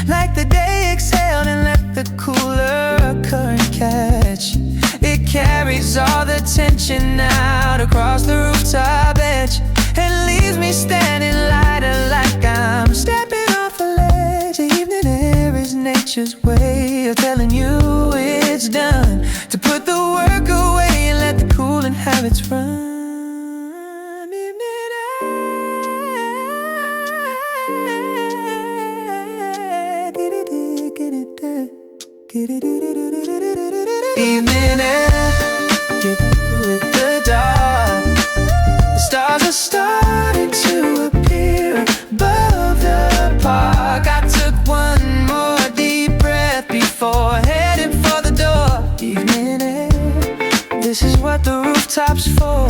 like the day exhaled and let the cooler current catch. It carries all the tension out across the rooftop edge and leaves me standing lighter, like I'm stepping off a ledge. The evening air is nature's way of telling you it's done, to put the work away and let the cooling habits run. Evening air, get with the dark. The stars are starting to appear above the park. I took one more deep breath before heading for the door. Evening air, this is what the rooftop's for.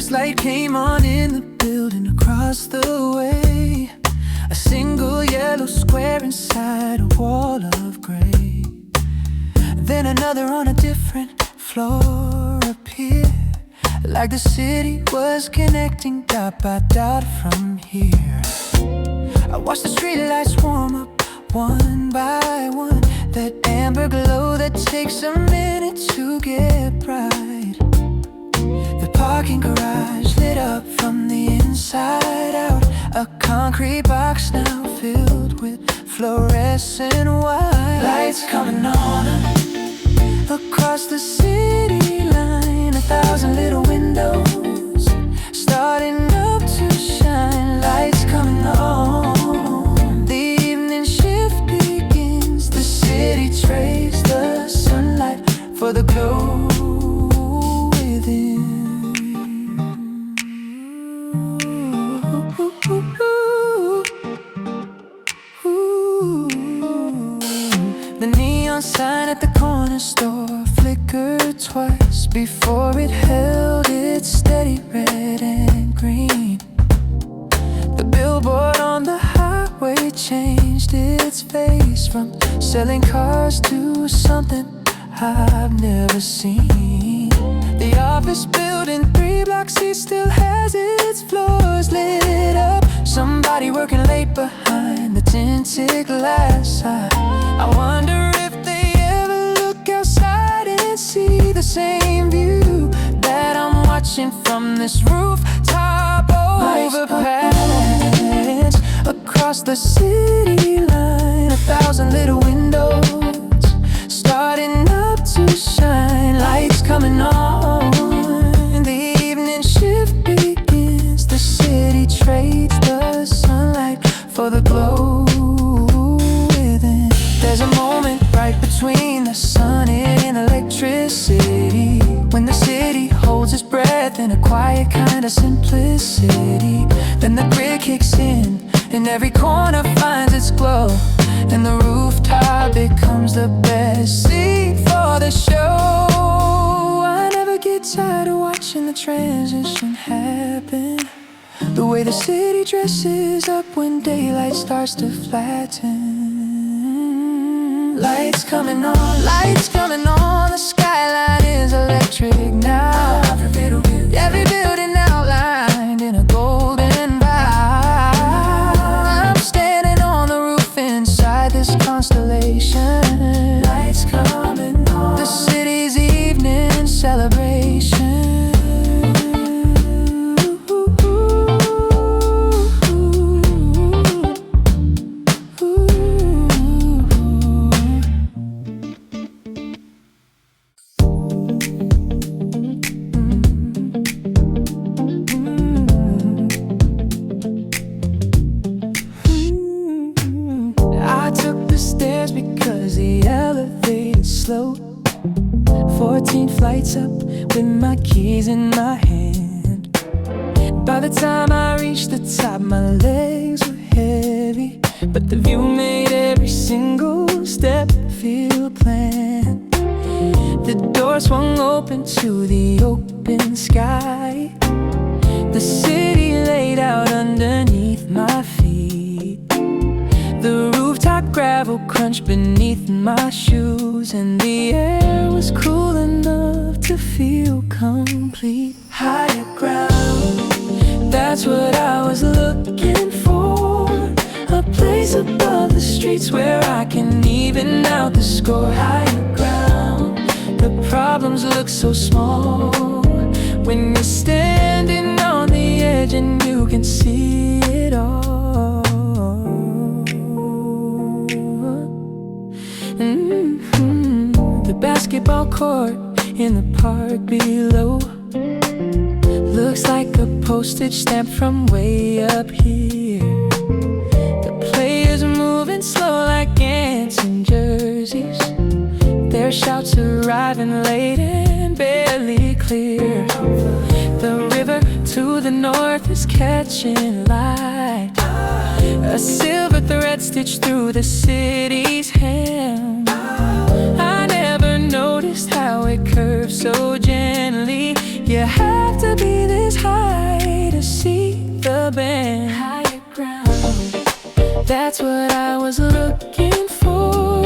Light came on in the building across the way, a single yellow square inside a wall of gray. Then another on a different floor appeared, like the city was connecting dot by dot from here. I watched the streetlights warm up one by one, that amber glow that takes a minute to get bright. The parking garage lit up from the inside out, a concrete box now filled with fluorescent white. Lights coming on across the city line, 1,000 little windows starting up to shine. Lights coming on, the evening shift begins. The city trades the sunlight for the glow within. The neon sign at the corner store flickered twice before it held its steady red and green. The billboard on the highway changed its face from selling cars to something I've never seen. The office building 3 blocks east still has its floors lit up. Somebody working late behind the tinted glass. I wonder if they ever look outside and see the same view that I'm watching from this rooftop overpass. Across the city line, 1,000 little windows starting up to shine. Lights coming on, the evening shift begins. The city trades the sunlight for the glow within. There's a moment right between the sun and electricity, when the city holds its breath in a quiet kind of simplicity. Then the grid kicks in and every corner finds its glow, and the rooftop becomes the best seat for the show. I never get tired of watching the transition happen, the way the city dresses up when daylight starts to flatten. Lights coming on, the skyline is electric now. Every building outlined in a golden vibe. I'm standing on the roof inside this constellation. Lights coming on, the city's evening celebration. Because the elevator's slow, 14 flights up with my keys in my hand. By the time I reached the top, my legs were heavy, but the view made every single step feel planned. The door swung open to the open sky. The city laid out underneath my feet. The rooftop gravel crunched beneath my shoes, and the air was cool enough to feel complete. Higher ground, that's what I was looking for. A place above the streets where I can even out the score. Higher ground, the problems look so small when you're standing on the edge and you can see it all. The basketball court in the park below looks like a postage stamp from way up here. The players moving slow like ants in jerseys, their shouts arriving late and barely clear. The river to the north is catching light, a silver thread stitched through the city's hem. I never noticed how it curves so gently. You have to be this high to see the bend. Higher ground, that's what I was looking for.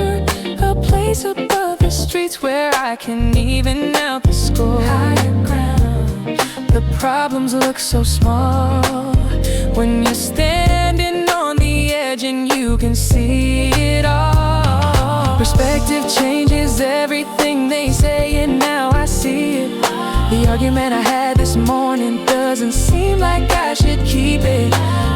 A place above the streets streets where I can even out the score. Higher ground. The problems look so small when you're standing on the edge and you can see it all. Perspective changes everything they say, and now I see it. The argument I had this morning doesn't seem like I should keep it.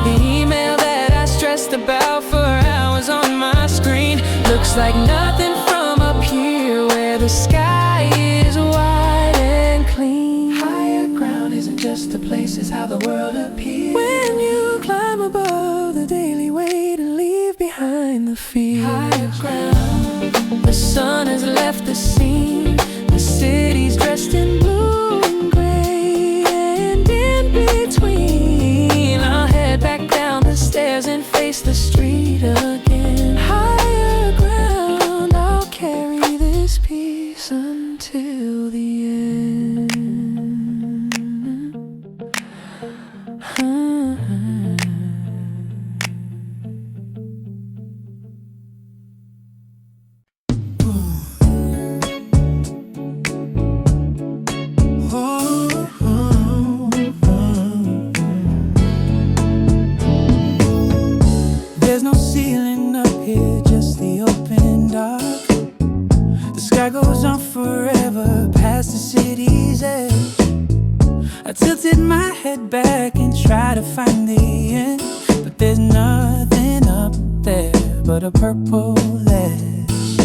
The email that I stressed about for hours on my screen looks like nothing from up here where the sky is wide and clean. Higher ground isn't just a place, it's how the world appears when you climb above the daily weight and leave behind the fear. Higher ground. The sun has left the scene. The city's dressed in blue and gray, and in between I'll head back down the stairs and face the street again. Higher ground, I'll carry this peace until the end. There's no ceiling up here, just the open dark. The sky goes on forever past the city's edge. I tilted my head back and tried to find the end, but there's nothing up there but a purple ledge.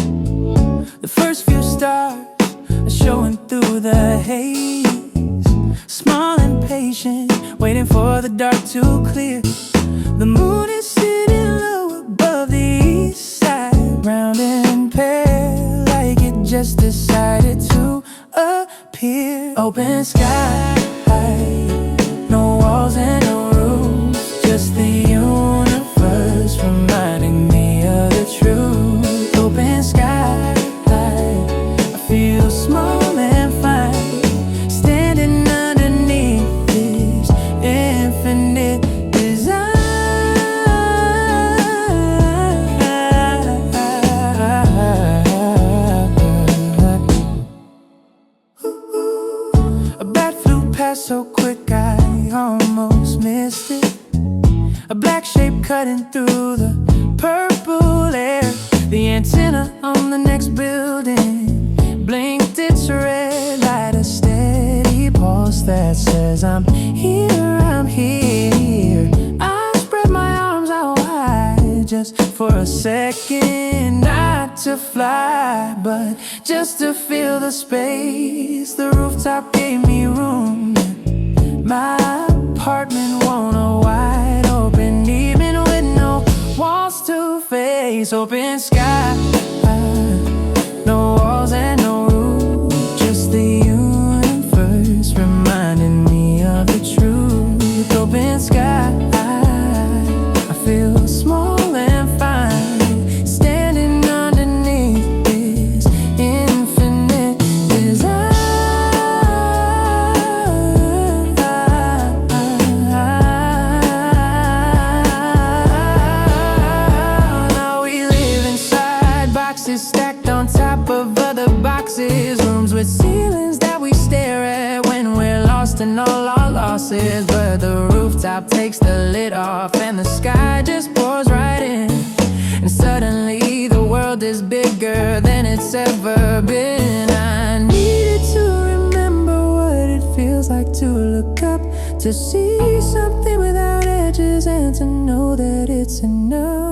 The first few stars are showing through the haze, small and patient, waiting for the dark to clear. The moon is sitting low above the east side, round and pale, like it just decided to appear. Open sky, no walls and no roofs, just the universe reminding me of the truth. Open sky, I feel small and fine, standing underneath this infinite design. A bat flew past so quick I almost missed it. A black shape cutting through the purple air. The antenna on the next building blinked its red light, a steady pulse that says I'm here, I'm here. I spread my arms out wide just for a second, not to fly, but just to feel the space. The rooftop gave me room. My apartment won't a wide open evening with no walls to face. Open sky, no walls and no roof, just the universe reminding me of the truth. Open sky, I feel small and fine, standing underneath this infinite design. Now we live inside boxes stacked on top of other boxes, rooms with ceilings that we stare at when we're lost in all our losses. But the rooftop takes the lid off and the sky just pours right in, and suddenly the world is bigger than it's ever been. I needed to remember what it feels like to look up, to see something without edges, and to know that it's enough.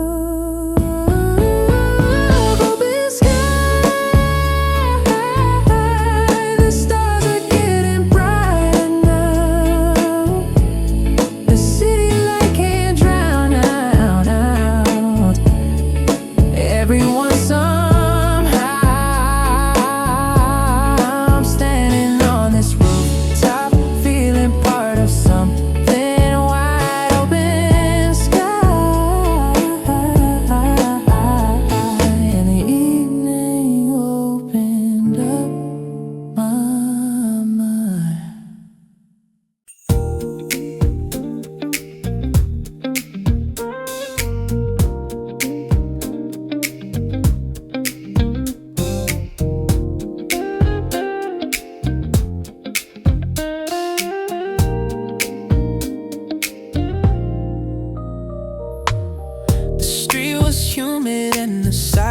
Open sky, the stars are getting brighter now. The city light can't drown out everyone somehow. I'm standing on this rooftop, feeling part of something wide. Open sky,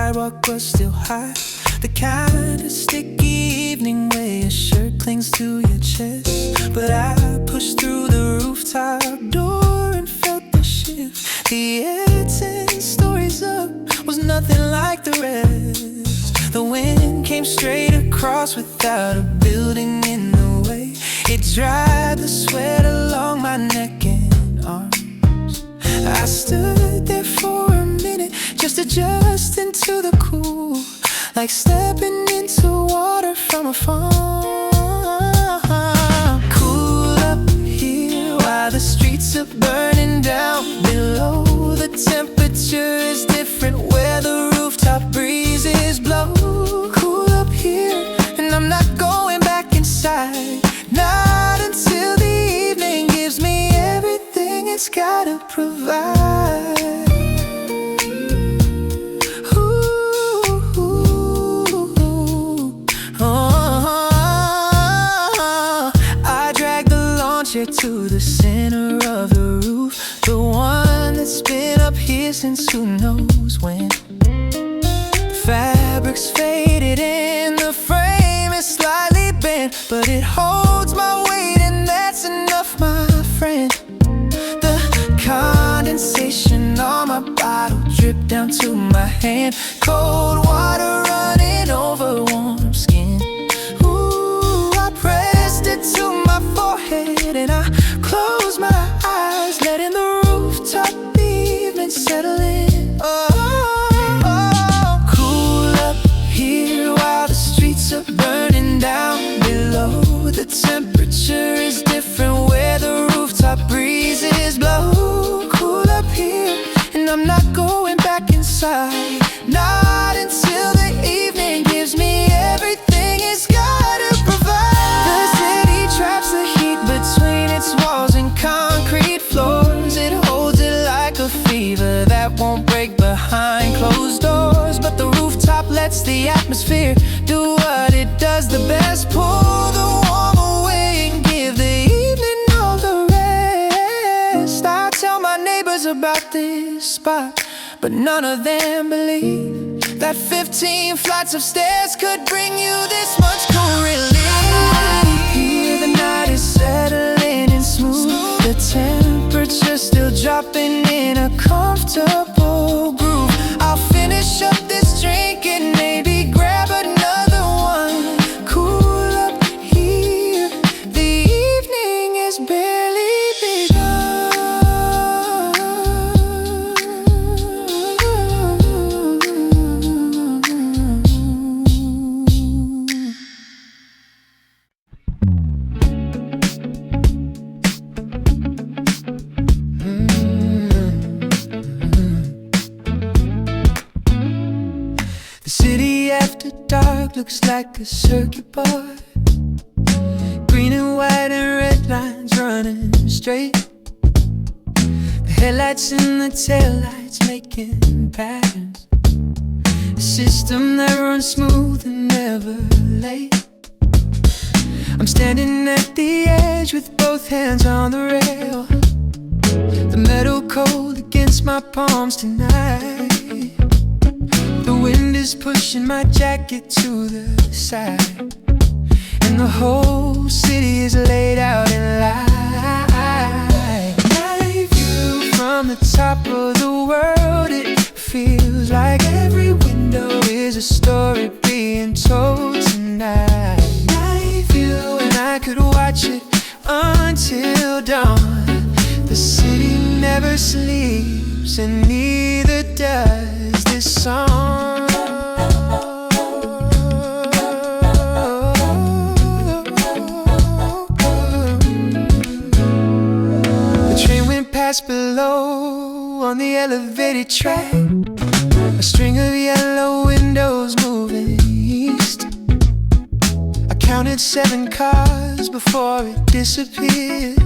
sidewalk was still hot. The kind of sticky evening where your shirt clings to your chest. But I pushed through the rooftop door and felt the shift. The air 10 stories up was nothing like the rest. The wind came straight across without a building in the way. It dried the sweat along my neck and arms. I stood there for a minute, just adjusting to the cool, like stepping into water from a farm. Cool up here while the streets are burning down below. The temperature is different where the rooftop breezes blow. Cool up here, and I'm not going back inside, not until the evening gives me everything it's gotta provide. To the center of the roof, the one that's been up here since who knows when. Fabric's faded and the frame is slightly bent, but it holds my weight and that's enough, my friend. The condensation on my bottle dripped down to my hand. Cold water running over warm skin. Ooh, I pressed it to my forehead and I closed my eyes, letting the rooftop evening settle in. Cool up here while the streets are burning down below. The temperature is different where the rooftop breezes blow. Cool up here, and I'm not going back inside, not until the evening gives me everything it's gotta provide. The city traps the heat between its walls and concrete floors. It holds it like a fever that won't break behind closed doors. But the rooftop lets the atmosphere do what it does the best. Pull the warm away and give the evening all the rest. I tell my neighbors about this spot, but none of them believe that 15 flights of stairs could bring you this much cool relief. Here the night is settling in smooth, the temperature's still dropping in a comfortable groove. I'll finish up this drink and maybe grab another one. Cool up here, the evening is barely begun. The city after dark looks like a circuit board. Green and white and red lines running straight. The headlights and the taillights making patterns. A system that runs smooth and never late. I'm standing at the edge with both hands on the rail. The metal cold against my palms tonight. The wind is pushing my jacket to the side, and the whole city is laid out in light. Night view from the top of the world. It feels like every window is a story being told tonight. Night view, and I could watch it until dawn. The city never sleeps, and neither does this song. The train went past below on the elevated track. A string of yellow windows moving east. I counted 7 cars before it disappeared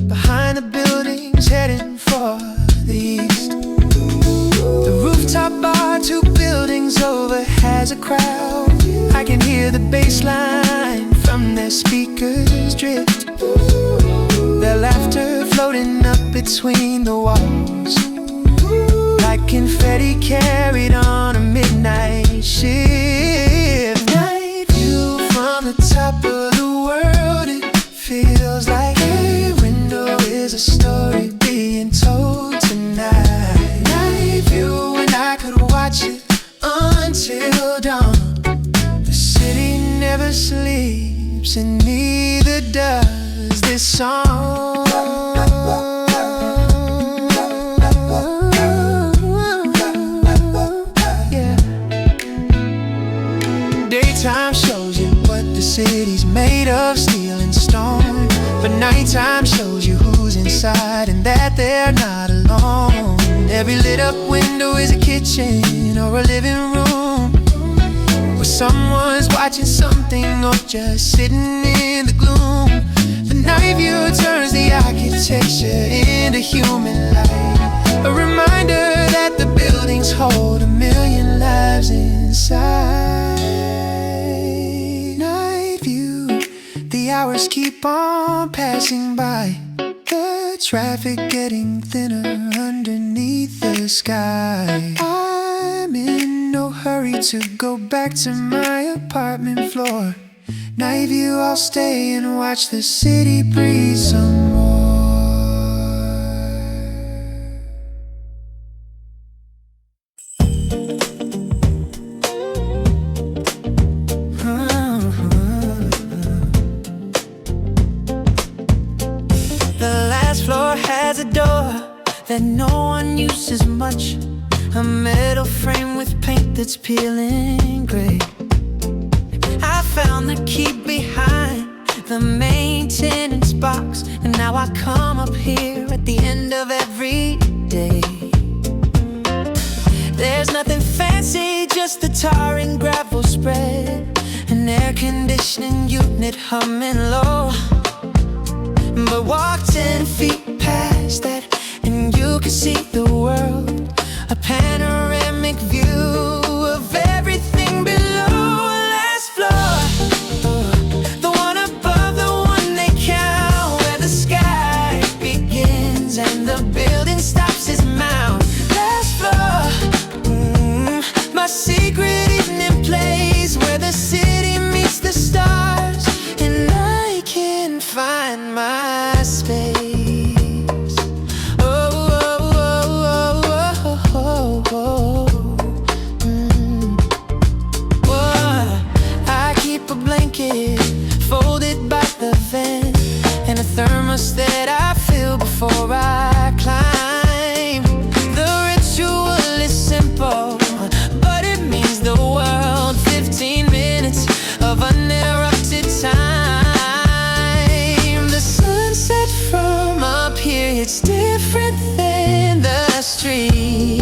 behind the buildings heading for the east. The rooftop bar 2 buildings over has a crowd. I can hear the bass line from their speakers drift, their laughter floating up between the walls like confetti carried on a night shift. Night view from the top of the world. It feels like every window is a story being told tonight. Night view, and I could watch it until dawn. The city never sleeps, and neither does this song. Yeah. Daytime shows you what the city's made of, steel and stone. But nighttime shows you who's inside and that they're not alone. Every lit up window is a kitchen or a living room, where someone's watching something or just sitting in the gloom. The night view turns the architecture into human life, a reminder that the buildings hold a million lives inside. Night view, the hours keep on passing by, the traffic getting thinner underneath the sky. I'm in no hurry to go back to my apartment floor. Night view, I'll stay and watch the city breathe some more. The last floor has a door that no one uses much, a metal frame with paint that's peeling gray. I found the key behind the maintenance box, and now I come up here at the end of every day. There's nothing fancy, just the tar and gravel spread, an air conditioning unit humming low. But walk 10 feet past that and you can see the world, a panoramic view of everything below. Last floor, the one above, the one they count, where the sky begins and the building stops its mount. Last floor, my secret evening place, where the city meets the stars and I can find my space. Folded by the vent, and a thermos that I fill before I climb. The ritual is simple, but it means the world. 15 minutes of uninterrupted time. The sunset from up here, it's different than the street.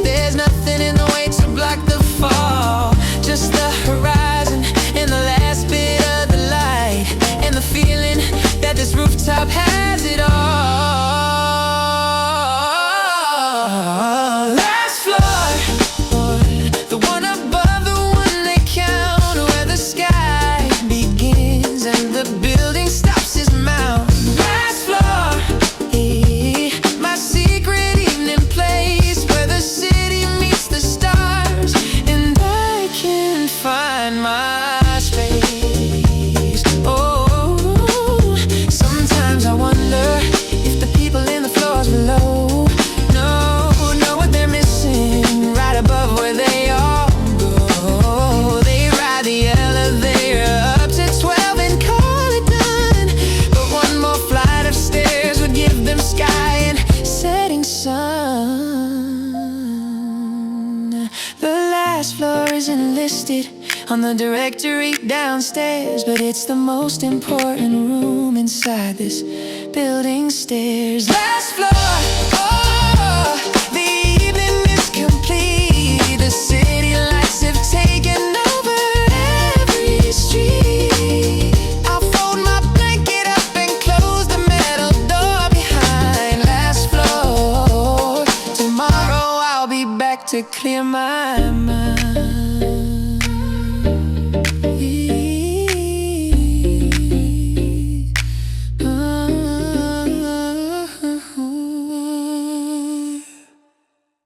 There's nothing in the way to block the fall, just the horizon and the last bit of the light, and the feeling that this rooftop has it all. Last floor, the one above, the one they count, where the sky begins and the building stops its mount. Last floor, my secret evening place, where the city meets the stars and I can find my space. Oh, sometimes I wonder if the people in the floors below know what they're missing right above where they all go. They ride the elevator up to 12 and call it done, but one more flight of stairs would give them sky and setting sun. The last floor isn't listed on the directory downstairs, but it's the most important room inside this building stairs. Last floor, oh, the evening is complete. The city lights have taken over every street. I'll fold my blanket up and close the metal door behind. Last floor, tomorrow I'll be back to clear my mind.